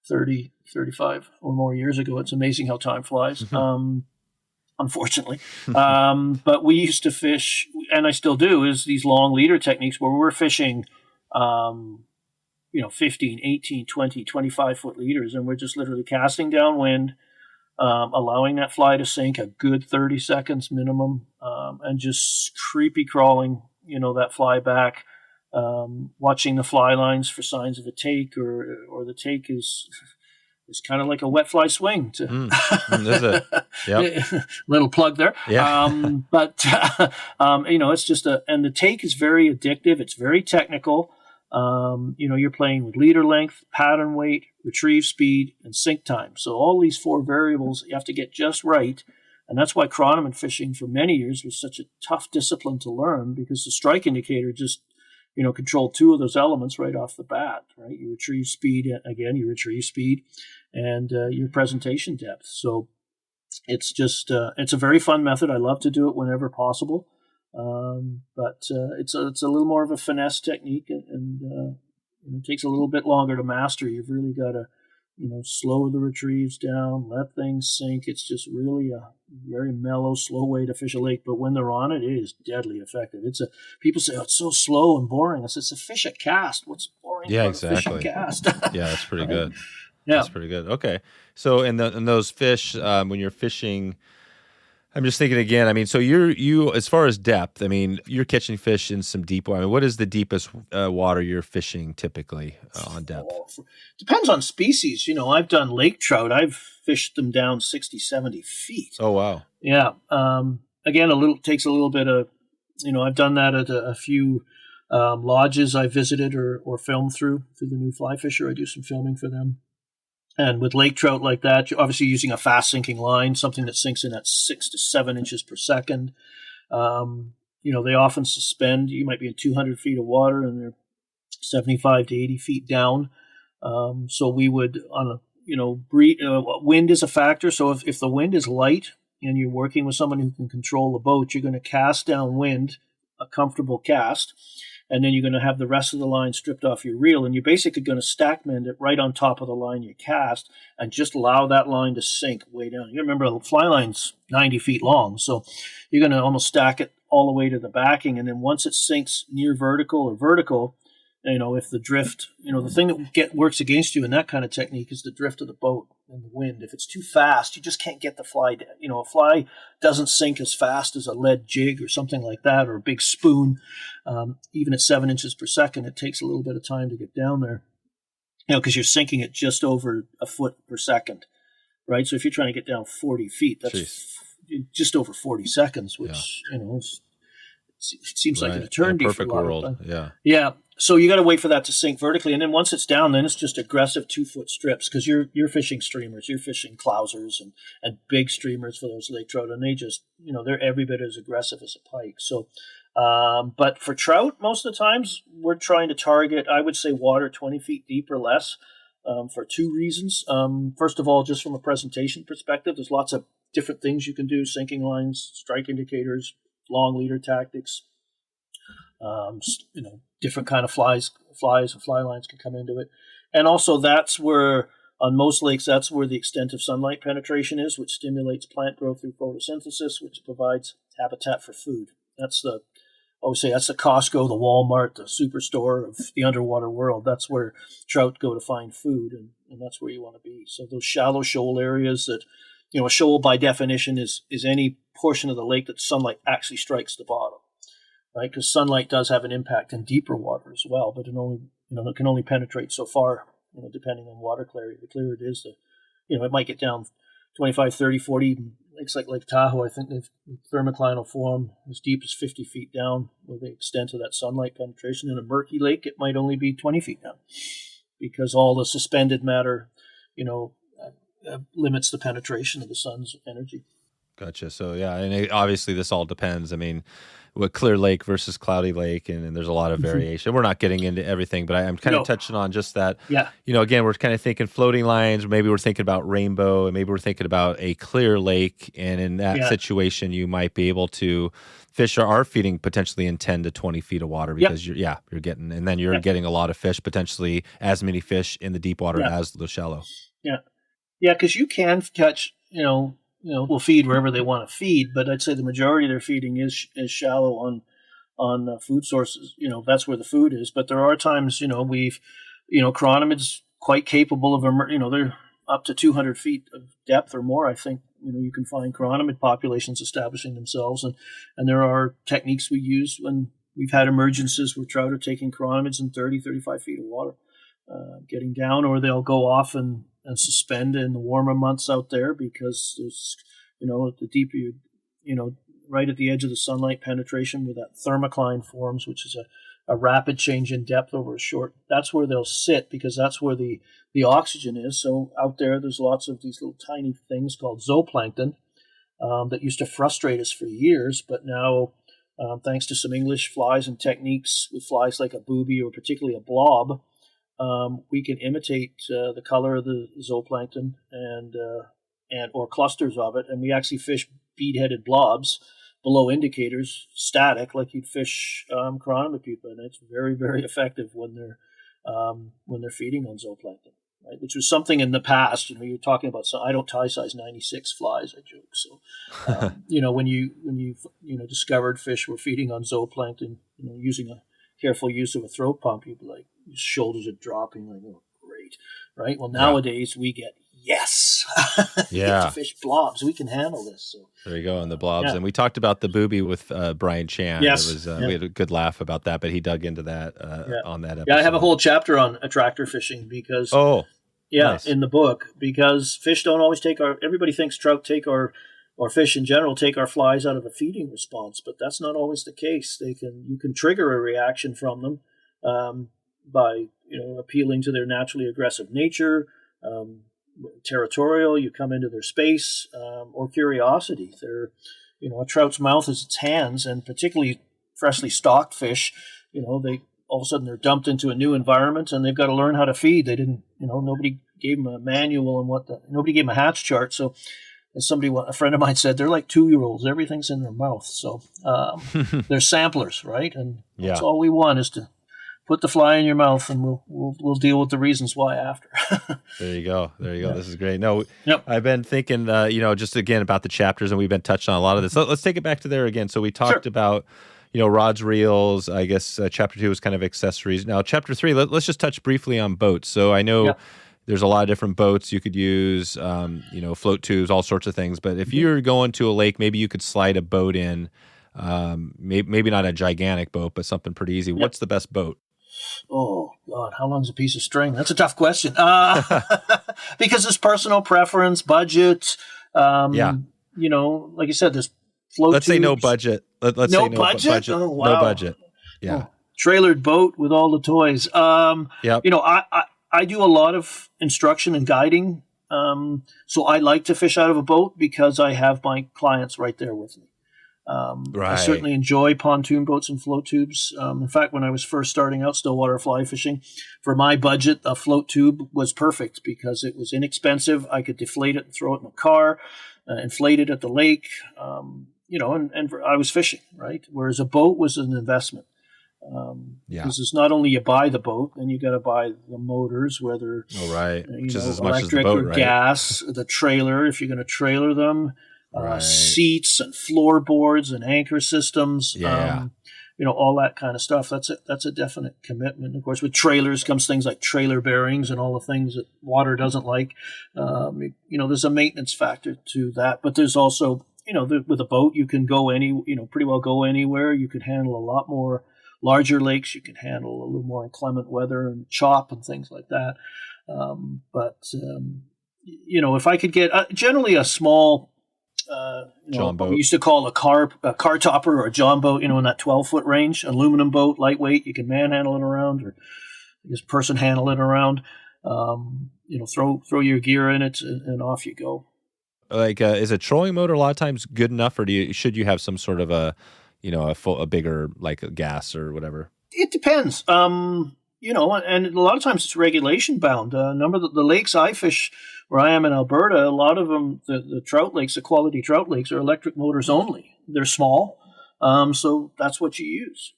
30, 35 or more years ago. It's amazing how time flies. Unfortunately. But we used to fish, and I still do, is these long leader techniques where we're fishing, 15, 18, 20, 25-foot leaders, and we're just literally casting downwind, allowing that fly to sink a good 30 seconds minimum, and just creepy crawling, that fly back, watching the fly lines for signs of a take, or the take is kind of like a wet fly swing. Little plug there. Yeah. It's just and the take is very addictive. It's very technical. You're playing with leader length, pattern weight, retrieve speed, and sink time. So all these 4 variables you have to get just right. And that's why chironomid fishing for many years was such a tough discipline to learn, because the strike indicator just control 2 of those elements right off the bat, right? You retrieve speed, and your presentation depth. So it's just, it's a very fun method. I love to do it whenever possible. But it's a little more of a finesse technique, and it takes a little bit longer to master. You've really got to, slow the retrieves down, let things sink. It's just really a very mellow, slow way to fish a lake. But when they're on it, it is deadly effective. People say, oh, it's so slow and boring. I said, it's a fish at cast. What's boring about exactly. a fish at cast? Yeah, that's pretty good. Yeah. That's pretty good. Okay. So in those fish, when you're fishing, I'm just thinking again, I mean, so you as far as depth, I mean, you're catching fish in some deep water. I mean, what is the deepest water you're fishing typically on depth? Depends on species. I've done lake trout. I've fished them down 60, 70 feet. Oh, wow. Yeah. Again, takes a little bit of, I've done that at a few lodges I visited or filmed through the new Fly Fisher. I do some filming for them. And with lake trout like that, you're obviously using a fast sinking line, something that sinks in at 6 to 7 inches per second. They often suspend. You might be in 200 feet of water and they're 75 to 80 feet down. So we would, wind is a factor. So if the wind is light and you're working with someone who can control the boat, you're going to cast downwind, a comfortable cast. And then you're going to have the rest of the line stripped off your reel, and you're basically going to stack mend it right on top of the line you cast, and just allow that line to sink way down. You remember the fly line's 90 feet long, so you're going to almost stack it all the way to the backing, and then once it sinks near vertical, if the drift, the thing that works against you in that kind of technique is the drift of the boat and the wind. If it's too fast, you just can't get the fly down. A fly doesn't sink as fast as a lead jig or something like that, or a big spoon. Even at 7 inches per second, it takes a little bit of time to get down there, because you're sinking it just over a foot per second, right? So if you're trying to get down 40 feet, that's just over 40 seconds, which, it seems like an eternity. Perfect for a lot world. Yeah. So you got to wait for that to sink vertically, and then once it's down, then it's just aggressive 2-foot strips, because you're fishing streamers, you're fishing clousers and big streamers for those lake trout, and they just they're every bit as aggressive as a pike. So, but for trout, most of the times we're trying to target, I would say, water 20 feet deep or less, for 2 reasons. First of all, just from a presentation perspective, there's lots of different things you can do: sinking lines, strike indicators, long leader tactics. Different kind of flies and fly lines can come into it. And also that's where, on most lakes, that's where the extent of sunlight penetration is, which stimulates plant growth through photosynthesis, which provides habitat for food. That's the Costco, the Walmart, the Superstore of the underwater world. That's where trout go to find food, and that's where you want to be. So those shallow shoal areas that, a shoal by definition is any portion of the lake that sunlight actually strikes the bottom. Right, because sunlight does have an impact in deeper water as well, but it can only penetrate so far, depending on water clarity. The clearer it is, it might get down 25, 30, 40, lakes like Lake Tahoe, I think they've thermocline will form as deep as 50 feet down with the extent of that sunlight penetration. In a murky lake, it might only be 20 feet down because all the suspended matter, limits the penetration of the sun's energy. Gotcha. So yeah, and obviously this all depends. I mean, what clear lake versus cloudy lake, and there's a lot of variation. We're not getting into everything, but I'm kind of touching on just that. Yeah. Again, we're kind of thinking floating lines. Maybe we're thinking about rainbow, and maybe we're thinking about a clear lake. And in that situation, you might be able to fish are feeding potentially in 10 to 20 feet of water because you're getting, and then you're getting a lot of fish, potentially as many fish in the deep water as the shallow. Yeah. Yeah. Because you can catch, will feed wherever they want to feed, but I'd say the majority of their feeding is shallow on food sources. That's where the food is. But there are times, chironomid's quite capable of, they're up to 200 feet of depth or more. I think, you can find chironomid populations establishing themselves. And there are techniques we use when we've had emergencies where trout are taking chironomids in 30, 35 feet of water, getting down, or they'll go off and suspend in the warmer months out there because there's, the deeper right at the edge of the sunlight penetration where that thermocline forms, which is a rapid change in depth over a short, that's where they'll sit because that's where the oxygen is. So out there's lots of these little tiny things called zooplankton that used to frustrate us for years, but now thanks to some English flies and techniques with flies like a Booby or particularly a Blob, we can imitate the color of the zooplankton and or clusters of it, and we actually fish bead-headed blobs below indicators, static, like you'd fish Chironomid pupa, and it's very, very effective when they're feeding on zooplankton, right? Which was something in the past. You're talking about. So I don't tie size 96 flies. I joke. So, when you discovered fish were feeding on zooplankton, using a careful use of a throat pump, you'd be like, your shoulders are dropping, like, oh, great, right? Well, nowadays we get, yes, we get to fish blobs. We can handle this. So there you go, on the blobs. And we talked about the Booby with Brian Chan. Yes. It was, we had a good laugh about that, but he dug into that on that episode. Yeah, I have a whole chapter on attractor fishing because, nice. In the book, because fish don't always everybody thinks trout take or fish in general take our flies out of a feeding response, but that's not always the case. You can trigger a reaction from them by appealing to their naturally aggressive nature, territorial. You come into their space, or curiosity. A trout's mouth is its hands, and particularly freshly stocked fish. They all of a sudden they're dumped into a new environment, and they've got to learn how to feed. They didn't, nobody gave them a manual and nobody gave them a hatch chart. So, as a friend of mine said, they're like 2-year-olds. Everything's in their mouth. So they're samplers, right? And that's all we want is to put the fly in your mouth, and we'll deal with the reasons why after. There you go. This is great. No, I've been thinking, just again about the chapters, and we've been touching on a lot of this. Let's take it back to there again. So we talked about, rods, reels. I guess chapter 2 was kind of accessories. Now chapter 3, let's just touch briefly on boats. So I know. There's a lot of different boats you could use, float tubes, all sorts of things. But if you're going to a lake, maybe you could slide a boat in, maybe not a gigantic boat, but something pretty easy. What's the best boat? Oh, God, how long's a piece of string? That's a tough question. Because it's personal preference, budget. Like you said, there's float Let's tubes. Say no budget. Let's say no budget. Oh, wow. No budget. Yeah. Oh, trailered boat with all the toys. I do a lot of instruction and guiding. So I like to fish out of a boat because I have my clients right there with me. I certainly enjoy pontoon boats and float tubes. In fact, when I was first starting out Stillwater fly fishing, for my budget, a float tube was perfect because it was inexpensive. I could deflate it and throw it in the car, inflate it at the lake, and I was fishing, right? Whereas a boat was an investment. Because it's not only you buy the boat, then you got to buy the motors, whether just as much as the electric boat, or gas, the trailer if you're going to trailer them, seats and floorboards and anchor systems, all that kind of stuff. That's a definite commitment. Of course, with trailers comes things like trailer bearings and all the things that water doesn't like. There's a maintenance factor to that, but there's also with a boat you can go pretty well go anywhere. You can handle a lot more. Larger lakes, you can handle a little more inclement weather and chop and things like that. If I could get generally a small John boat. We used to call a car topper or a john boat, in that 12-foot range, aluminum boat, lightweight. You can manhandle it around, or just person handle it around. Throw your gear in it and off you go. Like, is a trolling motor a lot of times good enough, or should you have some sort of a bigger, like a gas or whatever? It depends. And a lot of times it's regulation bound. A number of the lakes I fish where I am in Alberta, a lot of them, the trout lakes, the quality trout lakes, are electric motors only. They're small, so that's what you use.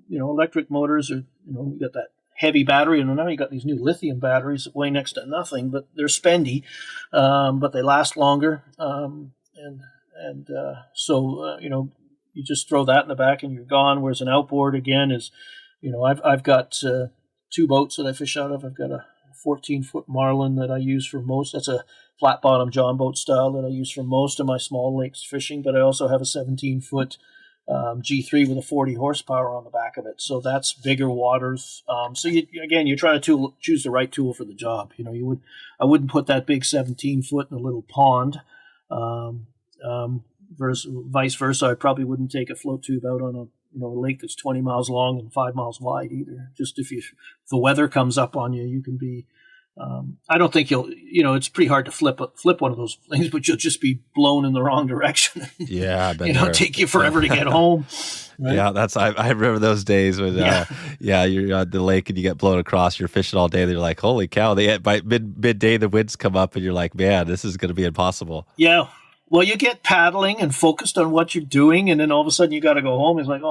Electric motors are, you got that heavy battery, and now you got these new lithium batteries that weigh next to nothing, but they're spendy, but they last longer. So you just throw that in the back and you're gone. Whereas an outboard, again, is, I've got 2 boats that I fish out of. I've got a 14-foot Marlon that I use for most. That's a flat bottom John boat style that I use for most of my small lakes fishing. But I also have a 17-foot G3 with a 40 horsepower on the back of it. So that's bigger waters. So you're trying to choose the right tool for the job. I wouldn't put that big 17-foot in a little pond. Vice versa, I probably wouldn't take a float tube out on a lake that's 20 miles long and 5 miles wide either. Just if the weather comes up on you, you can be. I don't think it's pretty hard to flip one of those things, but you'll just be blown in the wrong direction. Yeah, take you forever to get home. Right? Yeah, I remember those days when you're on the lake and you get blown across. You're fishing all day. And you're like, holy cow! By midday the winds come up and you're like, man, this is going to be impossible. Yeah. Well, you get paddling and focused on what you're doing, and then all of a sudden you got to go home. It's like,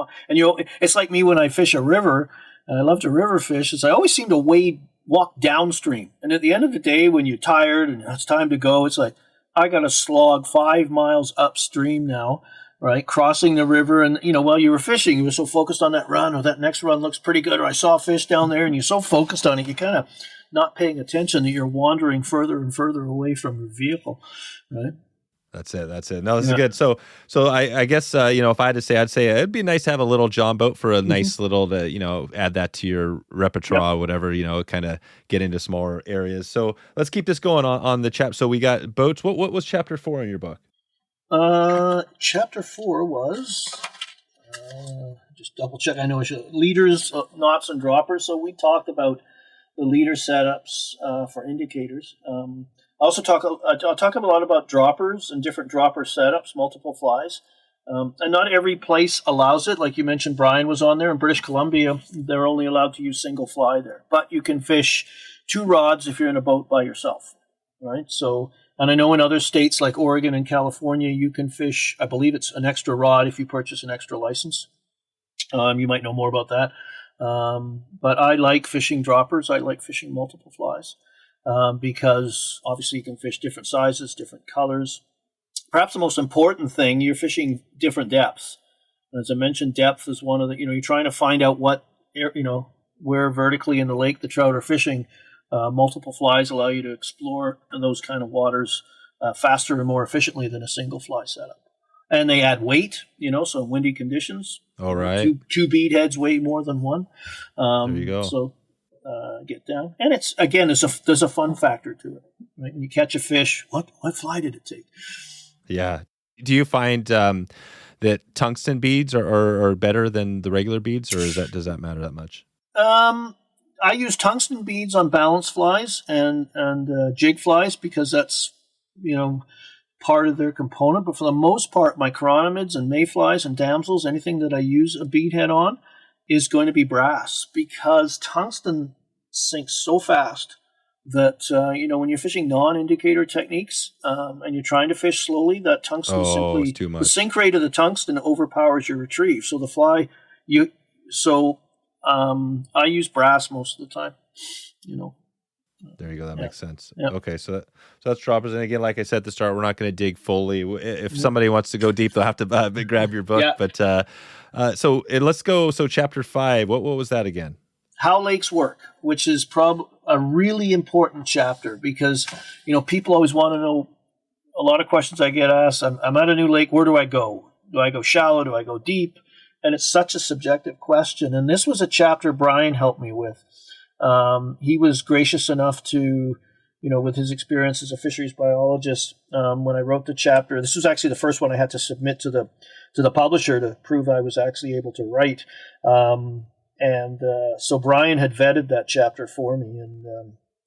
it's like me when I fish a river, and I love to river fish. I always seem to walk downstream, and at the end of the day, when you're tired and it's time to go, it's like I got to slog 5 miles upstream now, right, crossing the river. And while you were fishing, you were so focused on that run, or that next run looks pretty good, or I saw a fish down there, and you're so focused on it, you kind of not paying attention that you're wandering further and further away from your vehicle, right? That's it. No, this is good. So I guess, if I had to say, I'd say it'd be nice to have a little John boat for a nice little, add that to your repertoire, whatever, kind of get into smaller areas. So let's keep this going on the chapter. So we got boats. What was chapter 4 in your book? Chapter 4 was, just double check. I know leaders, knots, and droppers. So we talked about the leader setups for indicators. I'll talk a lot about droppers and different dropper setups, multiple flies. And not every place allows it. Like you mentioned, Brian was on there. In British Columbia, they're only allowed to use single fly there. But you can fish 2 rods if you're in a boat by yourself, right? So, and I know in other states like Oregon and California, you can fish, I believe it's an extra rod if you purchase an extra license. You might know more about that. But I like fishing droppers. I like fishing multiple flies. Because obviously you can fish different sizes, different colors. Perhaps the most important thing, you're fishing different depths. As I mentioned, depth is one of the, you're trying to find out where vertically in the lake the trout are fishing. Multiple flies allow you to explore those kind of waters faster and more efficiently than a single fly setup. And they add weight, so in windy conditions. All right. Two bead heads weigh more than one. There you go. So get down, and it's again, there's a fun factor to it. Right? When you catch a fish, what fly did it take? Yeah. Do you find that tungsten beads are better than the regular beads, or does that matter that much? I use tungsten beads on balance flies and jig flies because that's part of their component. But for the most part, my chironomids and mayflies and damsels, anything that I use a bead head on, is going to be brass, because tungsten sinks so fast that, when you're fishing non-indicator techniques and you're trying to fish slowly, that tungsten it's too much. The sink rate of the tungsten overpowers your retrieve. So the fly, I use brass most of the time, There you go. That makes sense. Yeah. Okay, so that's droppers. And again, like I said at the start, we're not going to dig fully. If somebody wants to go deep, they'll have to grab your book. Yeah. But let's go. So chapter 5. What was that again? How lakes work, which is probably a really important chapter because people always want to know. A lot of questions I get asked. I'm at a new lake. Where do I go? Do I go shallow? Do I go deep? And it's such a subjective question. And this was a chapter Brian helped me with. He was gracious enough to, with his experience as a fisheries biologist, when I wrote the chapter, this was actually the first one I had to submit to the publisher to prove I was actually able to write. So Brian had vetted that chapter for me, and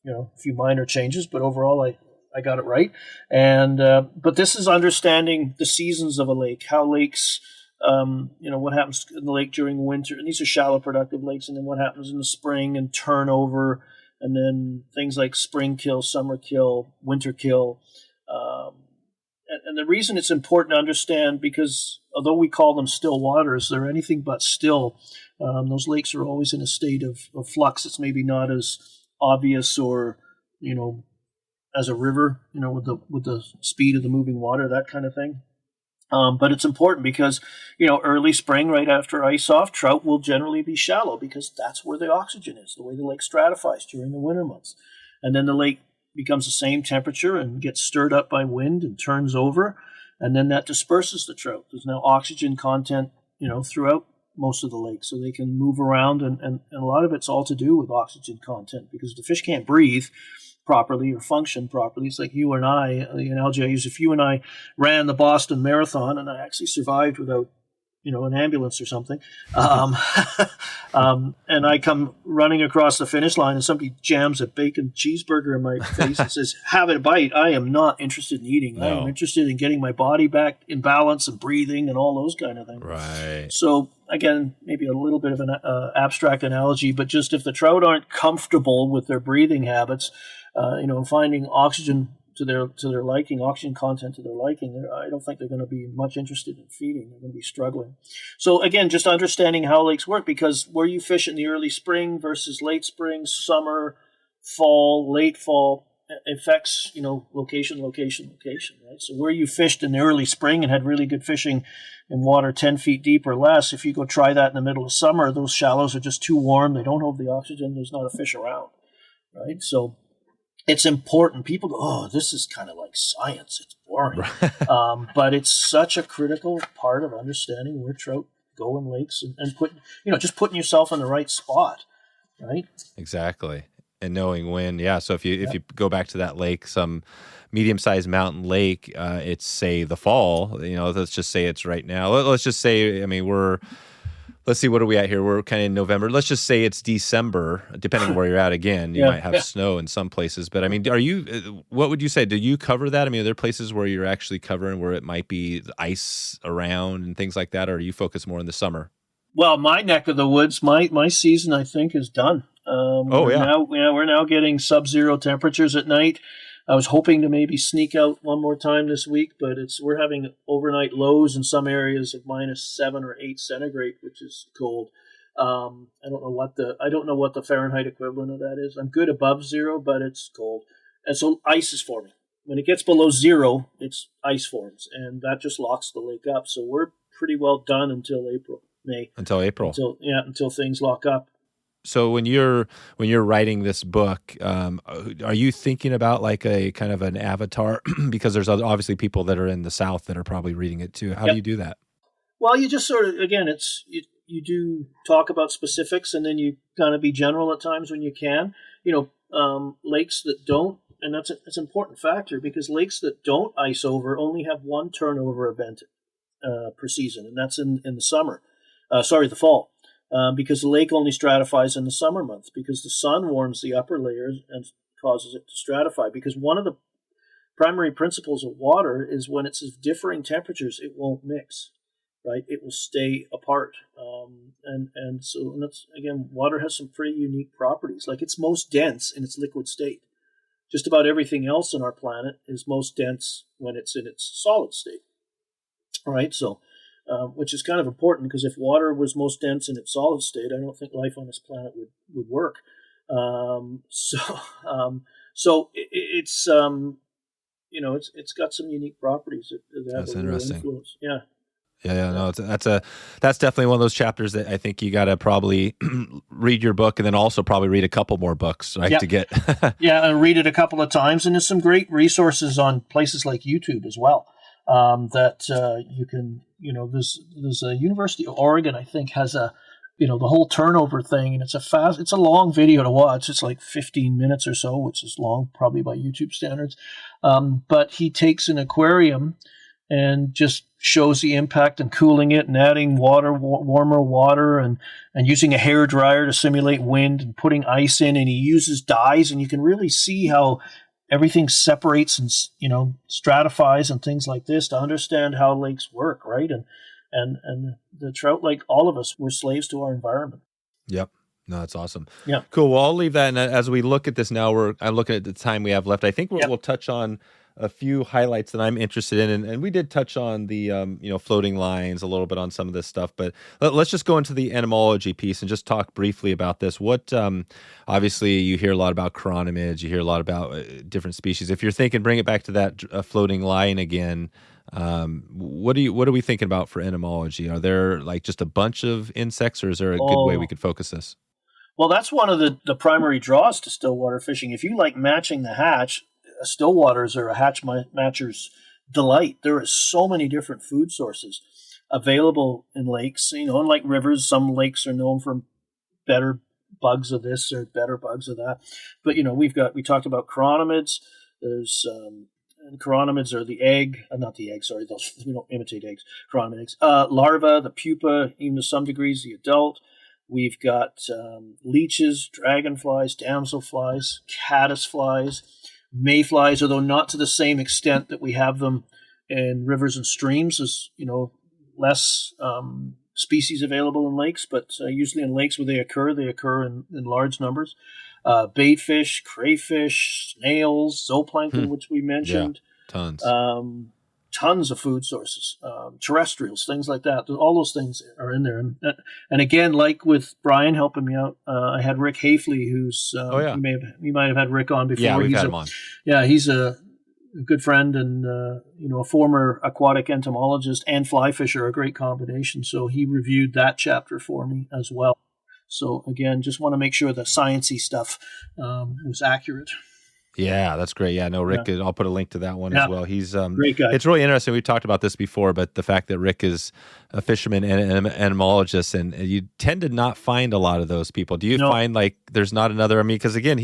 a few minor changes, but overall I got it right. And but this is understanding the seasons of a lake, how lakes, what happens in the lake during winter, and these are shallow productive lakes, and then what happens in the spring and turnover, and then things like spring kill, summer kill, winter kill. And the reason it's important to understand, because although we call them still waters, they're anything but still. Those lakes are always in a state of flux. It's maybe not as obvious or, as a river, with the speed of the moving water, that kind of thing. But it's important because, early spring, right after ice off, trout will generally be shallow because that's where the oxygen is, the way the lake stratifies during the winter months. And then the lake becomes the same temperature and gets stirred up by wind and turns over, and then that disperses the trout. There's now oxygen content, throughout most of the lake, so they can move around, and a lot of it's all to do with oxygen content, because the fish can't breathe properly or function properly. It's like you and I, the analogy I use, if you and I ran the Boston Marathon and I actually survived without, an ambulance or something, and I come running across the finish line and somebody jams a bacon cheeseburger in my face and says, have a bite, I am not interested in eating. No. I am interested in getting my body back in balance and breathing and all those kind of things. Right. So again, maybe a little bit of an abstract analogy, but just if the trout aren't comfortable with their breathing habits, finding oxygen to their liking, oxygen content to their liking, I don't think they're going to be much interested in feeding. They're going to be struggling. So again, just understanding how lakes work, because where you fish in the early spring versus late spring, summer, fall, late fall, affects, location, right? So where you fished in the early spring and had really good fishing in water 10 feet deep or less, if you go try that in the middle of summer, those shallows are just too warm. They don't hold the oxygen. There's not a fish around, right? So it's important. People go, oh, this is kind of like science. It's boring. But it's such a critical part of understanding where trout go in lakes and just putting yourself in the right spot, right? Exactly. And knowing when, so if you go back to that lake, some medium-sized mountain lake, it's, say, the fall, let's just say it's right now. Let's just say, let's see, what are we at here? We're kind of in November. Let's just say it's December, depending on where you're at. Again, you might have snow in some places. But, what would you say? Do you cover that? Are there places where you're actually covering where it might be ice around and things like that? Or are you focused more in the summer? Well, my neck of the woods, my season, I think, is done. We're now getting sub-zero temperatures at night. I was hoping to maybe sneak out one more time this week, but we're having overnight lows in some areas of -7 or 8 centigrade, which is cold. I don't know what the Fahrenheit equivalent of that is. I'm good above zero, but it's cold, and so ice is forming. When it gets below zero, it's ice forms, and that just locks the lake up. So we're pretty well done until May. Until April. Until things lock up. So when you're writing this book, are you thinking about like a kind of an avatar? Because there's obviously people that are in the South that are probably reading it too. How do you do that? Well, you just sort of, again, you do talk about specifics, and then you kind of be general at times when you can. Lakes that don't, and that's an important factor, because lakes that don't ice over only have one turnover event per season, and that's in the summer. The fall. Because the lake only stratifies in the summer months, because the sun warms the upper layers and causes it to stratify. Because one of the primary principles of water is when it's of differing temperatures, it won't mix, right? It will stay apart. And that's, again, water has some pretty unique properties. Like, it's most dense in its liquid state. Just about everything else on our planet is most dense when it's in its solid state, right? So, which is kind of important, because if water was most dense in its solid state, I don't think life on this planet would work. It's got some unique properties that have a real influence. Yeah. No, that's definitely one of those chapters that I think you got to probably read your book, and then also probably read a couple more books, right? To get and read it a couple of times. And there's some great resources on places like YouTube as well. That you can, there's a University of Oregon, I think, has a the whole turnover thing. And it's a long video to watch. It's like 15 minutes or so, which is long, probably by YouTube standards. But he takes an aquarium and just shows the impact and cooling it and adding warmer water and using a hair dryer to simulate wind and putting ice in. And he uses dyes, and you can really see how everything separates and, stratifies and things like this to understand how lakes work, right? And the trout, like all of us, we're slaves to our environment. Yep. No, that's awesome. Yeah. Cool. Well, I'll leave that. And as we look at this now, I'm looking at the time we have left. I think we'll touch on a few highlights that I'm interested in. And we did touch on the, floating lines, a little bit on some of this stuff, but let's just go into the entomology piece and just talk briefly about this. What, obviously you hear a lot about chironomids, you hear a lot about different species. If you're thinking, bring it back to that floating line again, what are we thinking about for entomology? Are there like just a bunch of insects, or is there a good way we could focus this? Well, that's one of the primary draws to stillwater fishing. If you like matching the hatch, stillwaters are a hatch matcher's delight. There are so many different food sources available in lakes. Unlike rivers, some lakes are known for better bugs of this or better bugs of that. But we talked about chironomids. There's and chironomids are the egg, not the egg. Sorry, we don't imitate eggs. Chironomid eggs, larva, the pupa, even to some degrees the adult. We've got leeches, dragonflies, damselflies, caddisflies, mayflies, although not to the same extent that we have them in rivers and streams. There's less species available in lakes, but usually in lakes where they occur in large numbers. Bait fish, crayfish, snails, zooplankton, which we mentioned. Yeah, tons. Tons of food sources, terrestrials, things like that. All those things are in there. And again, like with Brian helping me out, I had Rick Hafele, who's you might have had Rick on before. Yeah, we've had him on. Yeah, he's a good friend and a former aquatic entomologist and fly fisher, a great combination. So he reviewed that chapter for me as well. So again, just want to make sure the sciencey stuff was accurate. Yeah, that's great. Yeah, no, Rick, I'll put a link to that one as well. He's great guy. It's really interesting. We've talked about this before, but the fact that Rick is a fisherman and an entomologist, and you tend to not find a lot of those people. Do you find like there's not another? I mean, because again,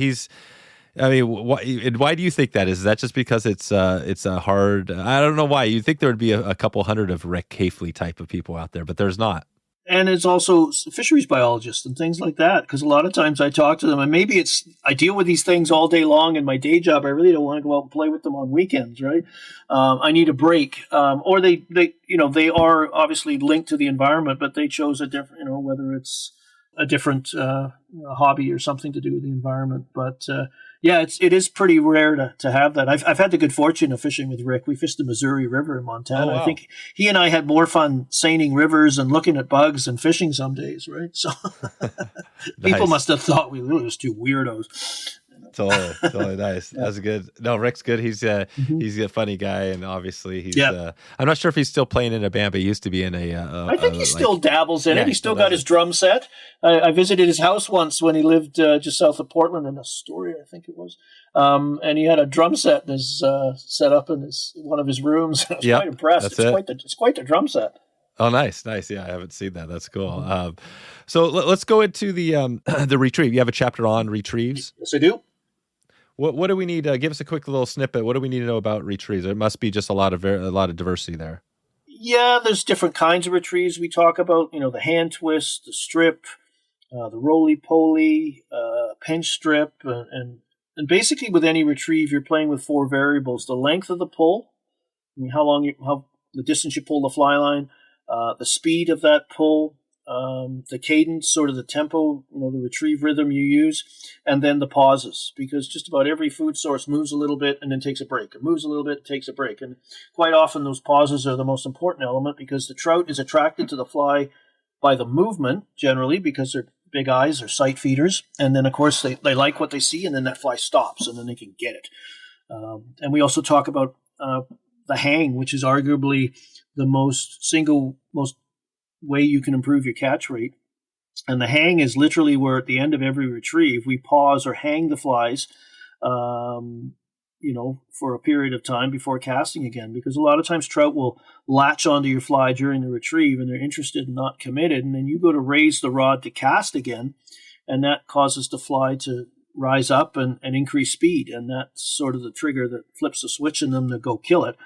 why do you think that is? Is that just because it's a hard? I don't know why. You'd think there would be a couple hundred of Rick Hafele type of people out there, but there's not. And it's also fisheries biologists and things like that, because a lot of times I talk to them, and maybe I deal with these things all day long in my day job. I really don't want to go out and play with them on weekends, right? I need a break. Or they are obviously linked to the environment, but they chose a different, whether it's a different hobby or something to do with the environment. But it is pretty rare to have that. I've had the good fortune of fishing with Rick. We fished the Missouri River in Montana. Oh, wow. I think he and I had more fun seining rivers and looking at bugs and fishing some days, right? So people must have thought we were just two weirdos. Totally nice. That's good. No, Rick's good. He's a funny guy, and obviously he's. I'm not sure if he's still playing in a band, but he used to be in a. I think he still dabbles in it. He's still got his drum set. I visited his house once when he lived just south of Portland in Astoria, I think it was. And he had a drum set set up in one of his rooms. I was quite impressed. It's quite the drum set. Oh, nice. Yeah, I haven't seen that. That's cool. So let's go into the retrieve. You have a chapter on retrieves? Yes, I do. What do we need? Give us a quick little snippet. What do we need to know about retrieves? There must be just a lot of diversity there. Yeah, there's different kinds of retrieves. We talk about, the hand twist, the strip, the roly-poly, pinch strip, and basically with any retrieve, you're playing with four variables: the length of the pull, how the distance you pull the fly line, the speed of that pull, the cadence, sort of the tempo, the retrieve rhythm you use, and then the pauses, because just about every food source moves a little bit and then takes a break. It moves a little bit, takes a break. And quite often those pauses are the most important element, because the trout is attracted to the fly by the movement, generally, because they're big eyes, they're sight feeders. And then, of course, they like what they see, and then that fly stops, and then they can get it. And we also talk about the hang, which is arguably the most way you can improve your catch rate. And the hang is literally where at the end of every retrieve we pause or hang the flies, for a period of time before casting again, because a lot of times trout will latch onto your fly during the retrieve and they're interested and not committed. And then you go to raise the rod to cast again, and that causes the fly to rise up and increase speed. And that's sort of the trigger that flips the switch in them to go kill it.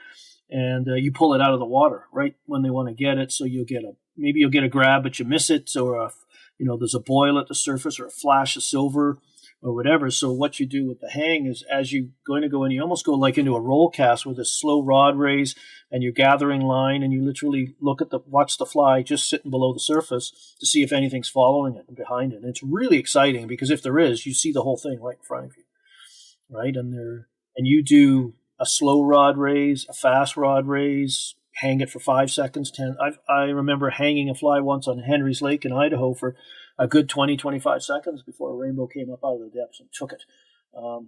And you pull it out of the water right when they want to get it. So you'll get a grab, but you miss it. Or, there's a boil at the surface or a flash of silver or whatever. So what you do with the hang is, as you're going to go in, you almost go like into a roll cast with a slow rod raise, and you're gathering line, and you literally watch the fly just sitting below the surface to see if anything's following it and behind it. And it's really exciting, because if there is, you see the whole thing right in front of you, right? And you do a slow rod raise, a fast rod raise, hang it for 5 seconds, 10. I remember hanging a fly once on Henry's Lake in Idaho for a good 20, 25 seconds before a rainbow came up out of the depths and took it.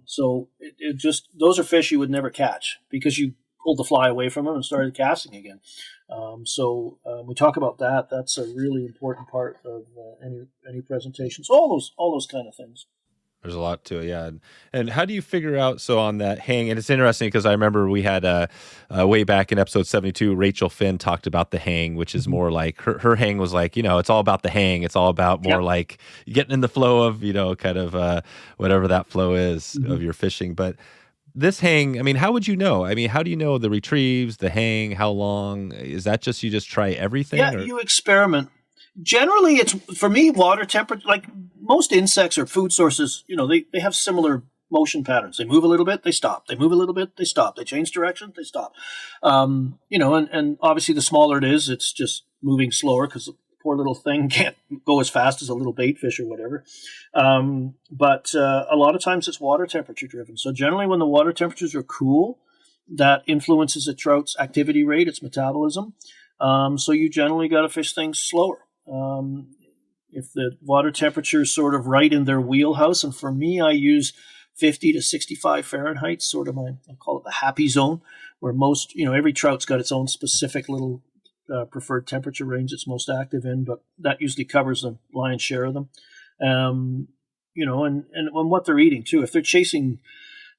So it just, those are fish you would never catch because you pulled the fly away from them and started casting again. We talk about that. That's a really important part of any presentation. So all those kind of things. There's a lot to it, yeah. And how do you figure out, so on that hang, and it's interesting because I remember we had way back in episode 72, Rachel Finn talked about the hang, which is more like, her hang was like, it's all about the hang. It's all about more like getting in the flow of, kind of whatever that flow is of your fishing. But this hang, how would you know? How do you know the retrieves, the hang, how long? Is that just, you just try everything? Yeah, you experiment. Generally, it's, for me, water temperature, like most insects or food sources, they have similar motion patterns. They move a little bit, they stop. They move a little bit, they stop. They change direction, they stop. And obviously the smaller it is, it's just moving slower because the poor little thing can't go as fast as a little bait fish or whatever. But a lot of times it's water temperature driven. So generally when the water temperatures are cool, that influences a trout's activity rate, its metabolism. So you generally got to fish things slower. If the water temperature is sort of right in their wheelhouse, and for me, I use 50 to 65 Fahrenheit, sort of I call it the happy zone, where most, every trout's got its own specific little preferred temperature range it's most active in, but that usually covers the lion's share of them. And what they're eating too. If they're chasing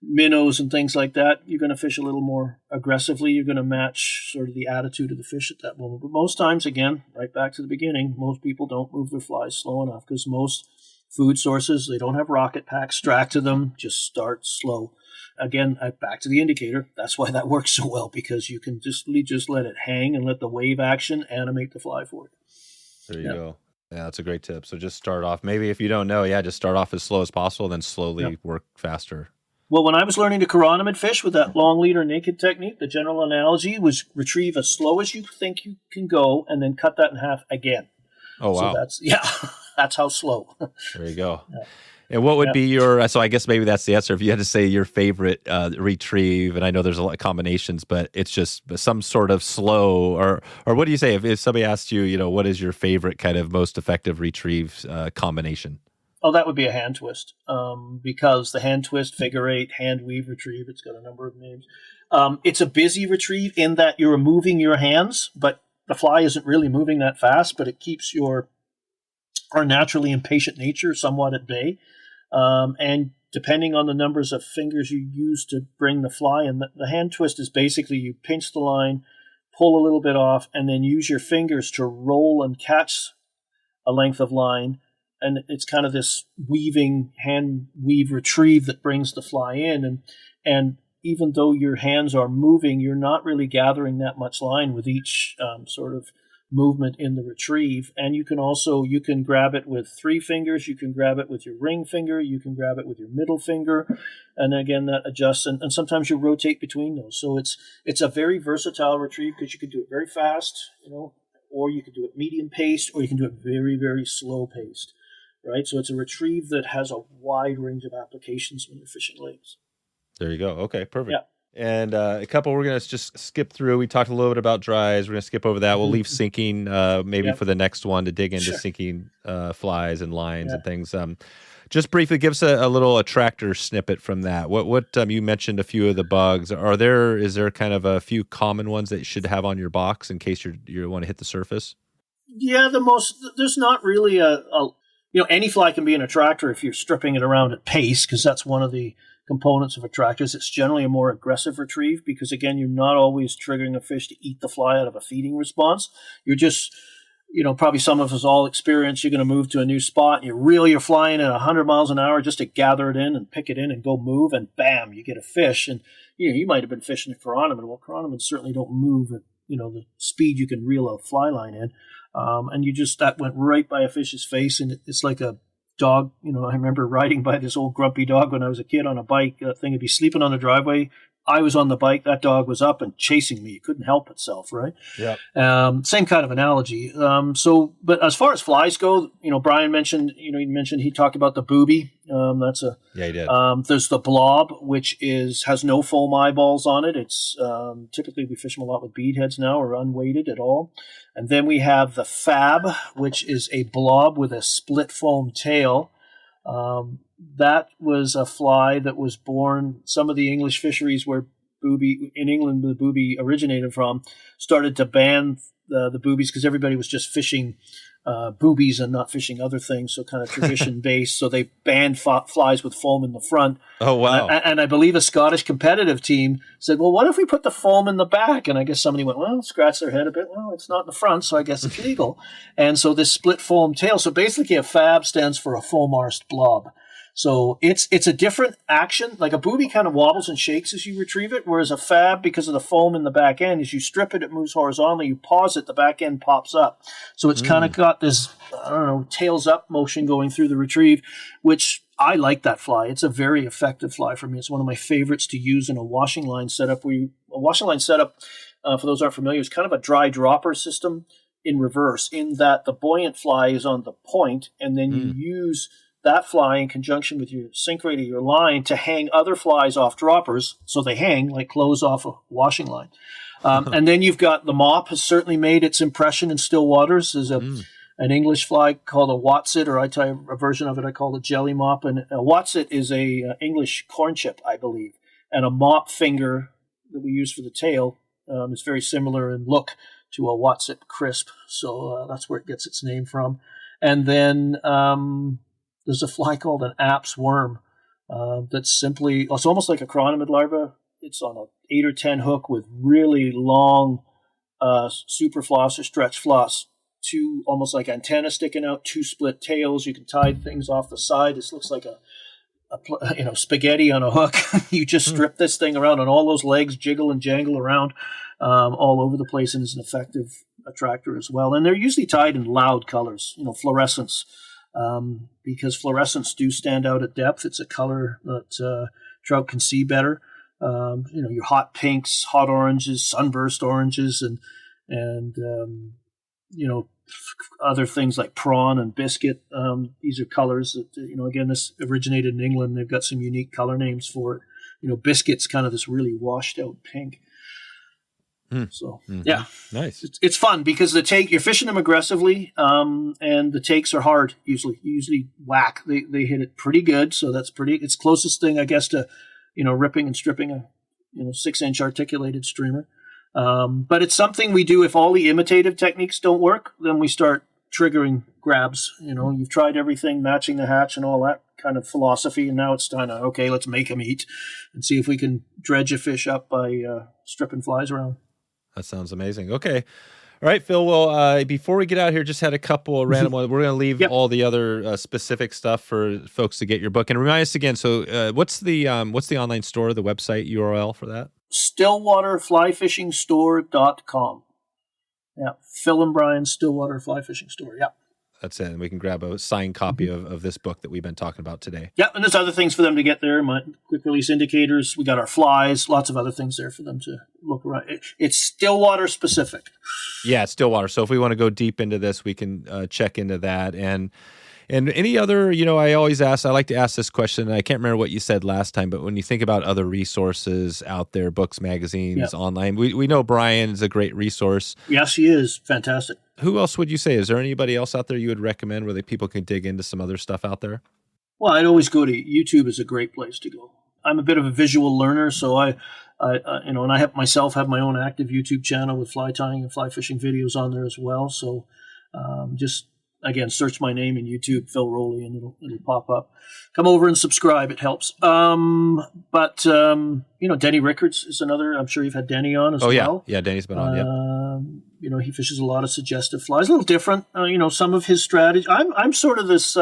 minnows and things like that, you're going to fish a little more aggressively. You're going to match sort of the attitude of the fish at that moment. But most times, again, right back to the beginning, most people don't move their flies slow enough because most food sources, they don't have rocket packs strapped to them. Just start slow. Again, back to the indicator. That's why that works so well, because you can just let it hang and let the wave action animate the fly for you. There you go. Yeah, that's a great tip. So just start off. Maybe if you don't know, just start off as slow as possible, then slowly work faster. Well, when I was learning to chironomid fish with that long leader naked technique, the general analogy was retrieve as slow as you think you can go and then cut that in half again. Oh, wow. So that's how slow. There you go. Yeah. And what would be your, so I guess maybe that's the answer. If you had to say your favorite retrieve, and I know there's a lot of combinations, but it's just some sort of slow, or what do you say? If somebody asked you, what is your favorite kind of most effective retrieve combination? Oh, that would be a hand twist, because the hand twist, figure eight, hand weave retrieve, it's got a number of names. It's a busy retrieve in that you're moving your hands, but the fly isn't really moving that fast, but it keeps our naturally impatient nature somewhat at bay. And depending on the numbers of fingers you use to bring the fly in, the hand twist is basically you pinch the line, pull a little bit off, and then use your fingers to roll and catch a length of line. And it's kind of this hand weave retrieve that brings the fly in. And even though your hands are moving, you're not really gathering that much line with each sort of movement in the retrieve. And you can grab it with 3 fingers. You can grab it with your ring finger. You can grab it with your middle finger. And again, that adjusts. And sometimes you rotate between those. So it's a very versatile retrieve because you can do it very fast, or you can do it medium paced, or you can do it very, very slow paced. Right, so it's a retrieve that has a wide range of applications when you're fishing lakes. There you go. Okay, perfect. Yeah. And a couple we're going to just skip through. We talked a little bit about dries. We're going to skip over that. We'll leave sinking maybe for the next one to dig into sinking flies and lines and things. Just briefly, give us a little attractor snippet from that. What you mentioned a few of the bugs. Is there kind of a few common ones that you should have on your box in case you want to hit the surface? Yeah, there's not really any fly can be an attractor if you're stripping it around at pace, because that's one of the components of attractors. It's generally a more aggressive retrieve because, again, you're not always triggering a fish to eat the fly out of a feeding response. You're just, probably some of us all experience, you're going to move to a new spot and you reel your fly in at 100 miles an hour just to gather it in and pick it in and go move, and bam, you get a fish. And, you might have been fishing a chironomid. Well, chironomids certainly don't move at, the speed you can reel a fly line in. And that went right by a fish's face, and it's like a dog. I remember riding by this old grumpy dog when I was a kid on a bike. That thing would be sleeping on the driveway. I was on the bike. That dog was up and chasing me. It couldn't help itself, right? Yeah. Same kind of analogy. But as far as flies go, Brian mentioned, he talked about the Booby. Yeah, he did. There's the Blob, which has no foam eyeballs on it. It's typically we fish them a lot with bead heads now, or unweighted at all. And then we have the Fab, which is a blob with a split foam tail. That was a fly that was born. Some of the English fisheries where Booby in England, the Booby originated from, started to ban the boobies because everybody was just fishing boobies and not fishing other things. So kind of tradition based. So they banned flies with foam in the front. Oh wow! And I believe a Scottish competitive team said, "Well, what if we put the foam in the back?" And I guess somebody went, "Well," scratched their head a bit. Well, it's not in the front, so I guess it's legal. And so this split foam tail. So basically, a Fab stands for a foam arsed blob. So it's a different action. Like a Booby kind of wobbles and shakes as you retrieve it, whereas a Fab, because of the foam in the back end, as you strip it, it moves horizontally. You pause it, the back end pops up. So it's kind of got this, tails up motion going through the retrieve, which I like that fly. It's a very effective fly for me. It's one of my favorites to use in a washing line setup. A washing line setup, for those who aren't familiar, is kind of a dry dropper system in reverse, in that the buoyant fly is on the point, and then you use that fly in conjunction with your sink rate of your line to hang other flies off droppers, so they hang like clothes off a washing line. And then you've got the mop has certainly made its impression in still waters. There's an English fly called a Watsit, or a version of it I call a jelly mop. And a Watsit is a English corn chip, I believe. And a mop finger that we use for the tail is very similar in look to a Watsit crisp. So that's where it gets its name from. And then there's a fly called an Apps worm that's simply, it's almost like a chironomid larva. It's on an 8 or 10 hook with really long super floss or stretch floss, two almost like antennas sticking out, two split tails. You can tie things off the side. This looks like a spaghetti on a hook. You just strip this thing around, and all those legs jiggle and jangle around all over the place, and is an effective attractor as well. And they're usually tied in loud colors, fluorescence. Because fluorescents do stand out at depth. It's a color that trout can see better. Your hot pinks, hot oranges, sunburst oranges, and other things like prawn and biscuit. These are colors that, again, this originated in England. They've got some unique color names for it. Biscuit's kind of this really washed out pink. So yeah, nice. It's fun because you're fishing them aggressively, and the takes are hard. You usually whack. They hit it pretty good, so it's closest thing I guess to ripping and stripping a 6-inch articulated streamer. But it's something we do if all the imitative techniques don't work. Then we start triggering grabs. You've tried everything, matching the hatch and all that kind of philosophy, and now it's time to okay, let's make them eat and see if we can dredge a fish up by stripping flies around. That sounds amazing. Okay. All right, Phil. Well, before we get out here, just had a couple of random ones. We're going to leave all the other specific stuff for folks to get your book. And remind us again, so what's the online store, the website URL for that? StillwaterFlyFishingStore.com. Yeah, Phil and Brian's Stillwater Fly Fishing Store. Yeah. That's it. And we can grab a signed copy of this book that we've been talking about today. Yeah, and there's other things for them to get there. My quick release indicators. We got our flies. Lots of other things there for them to look around. It's Stillwater specific. Yeah, it's Stillwater. So if we want to go deep into this, we can check into that. And any other, I like to ask this question, and I can't remember what you said last time, but when you think about other resources out there, books, magazines, online, we know Brian is a great resource. Yes, he is. Fantastic. Who else would you say? Is there anybody else out there you would recommend where people can dig into some other stuff out there? Well, I'd always go to YouTube. Is a great place to go. I'm a bit of a visual learner, so I have my own active YouTube channel with fly tying and fly fishing videos on there as well. So just again, search my name in YouTube, Phil Rowley, and it'll pop up. Come over and subscribe; it helps. But Denny Rickards is another. I'm sure you've had Denny on as well. Yeah, Denny's been on. Yeah. He fishes a lot of suggestive flies, a little different. Some of his strategy. I'm sort of this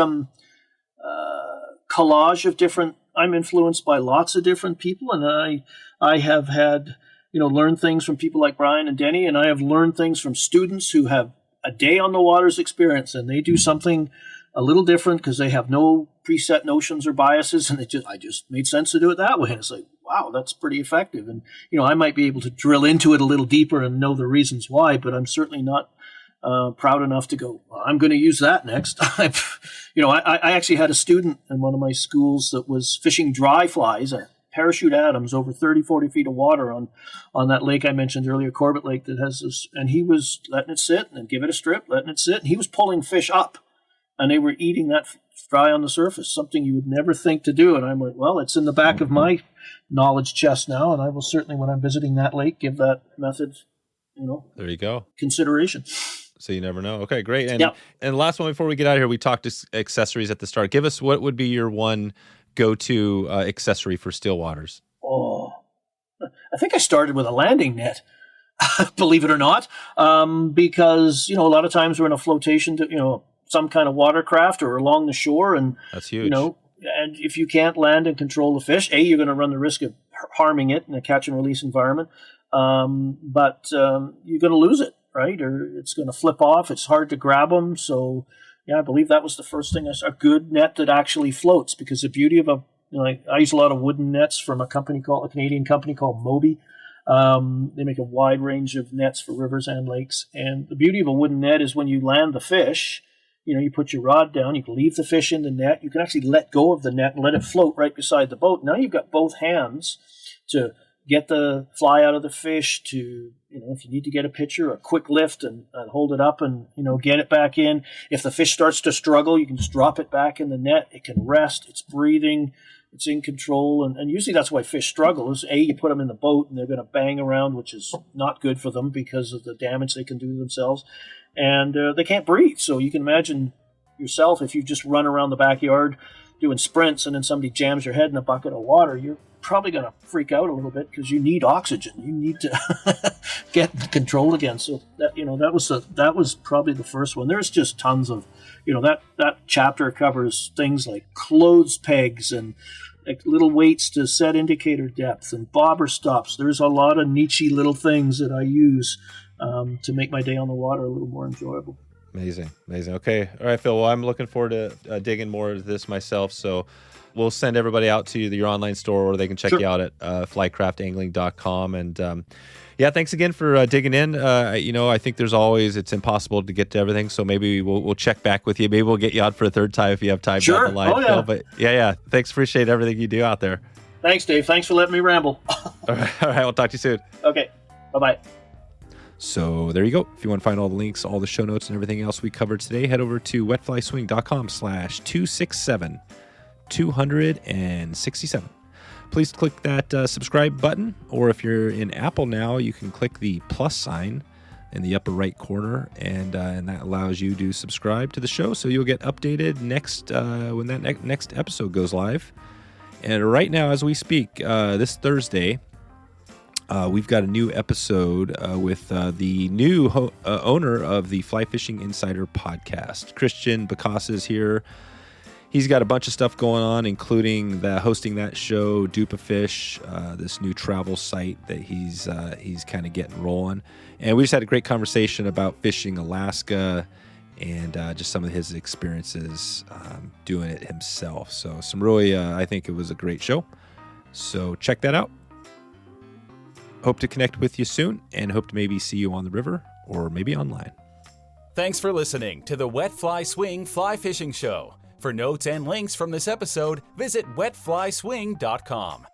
collage of different. I'm influenced by lots of different people, and I have had learned things from people like Brian and Denny, and I have learned things from students who have a day on the water's experience, and they do something a little different because they have no preset notions or biases, and I just made sense to do it that way. And it's like, wow, that's pretty effective. And I might be able to drill into it a little deeper and know the reasons why, but I'm certainly not proud enough to go, well, I'm going to use that next. I actually had a student in one of my schools that was fishing dry flies, parachute Adams, over 30, 40 feet of water on that lake I mentioned earlier, Corbett Lake, that has this, and he was letting it sit and then give it a strip, letting it sit, and he was pulling fish up, and they were eating that dry on the surface, something you would never think to do. And I'm like, well, it's in the back of my knowledge chest now, and I will certainly, when I'm visiting that lake, give that method, there you go, consideration. So you never know. Okay, great. And last one before we get out of here, we talked accessories at the start. Give us what would be your one go-to accessory for stillwaters? Oh, I think I started with a landing net, believe it or not, because, a lot of times we're in a flotation to, some kind of watercraft or along the shore. And that's huge. And if you can't land and control the fish, you're going to run the risk of harming it in a catch and release environment. But you're going to lose it, right? Or it's going to flip off. It's hard to grab them. So, yeah, I believe that was the first thing. A good net that actually floats, because the beauty of I use a lot of wooden nets from a Canadian company called Moby. They make a wide range of nets for rivers and lakes. And the beauty of a wooden net is when you land the fish, you put your rod down, you can leave the fish in the net. You can actually let go of the net and let it float right beside the boat. Now you've got both hands to get the fly out of the fish, to, if you need to get a picture, a quick lift and hold it up and, get it back in. If the fish starts to struggle, you can just drop it back in the net. It can rest. It's breathing. It's in control. And usually that's why fish struggle is, you put them in the boat and they're going to bang around, which is not good for them because of the damage they can do to themselves. And they can't breathe. So you can imagine yourself, if you just run around the backyard doing sprints and then somebody jams your head in a bucket of water, you're probably going to freak out a little bit because you need oxygen. You need to get control again. So that was probably the first one. There's just tons of, that chapter covers things like clothes pegs and like little weights to set indicator depth and bobber stops. There's a lot of niche-y little things that I use to make my day on the water a little more enjoyable. Amazing. Okay. All right, Phil. Well, I'm looking forward to digging more into this myself. So we'll send everybody out to your online store, or they can check you out at flycraftangling.com. And thanks again for digging in. I think it's impossible to get to everything. So maybe we'll check back with you. Maybe we'll get you out for a third time if you have time down the line. Phil. But thanks. Appreciate everything you do out there. Thanks, Dave. Thanks for letting me ramble. All right. We'll talk to you soon. Okay. Bye-bye. So there you go. If you want to find all the links, all the show notes, and everything else we covered today, head over to wetflyswing.com/267. Please click that subscribe button, or if you're in Apple now, you can click the plus sign in the upper right corner, and that allows you to subscribe to the show, so you'll get updated next when that next episode goes live. And right now, as we speak, this Thursday, we've got a new episode with the new owner of the Fly Fishing Insider podcast. Christian Bacasa is here. He's got a bunch of stuff going on, including hosting that show, Dupa Fish, this new travel site that he's kind of getting rolling. And we just had a great conversation about fishing Alaska and just some of his experiences doing it himself. So some really, I think it was a great show. So check that out. Hope to connect with you soon, and hope to maybe see you on the river or maybe online. Thanks for listening to the Wet Fly Swing Fly Fishing Show. For notes and links from this episode, visit wetflyswing.com.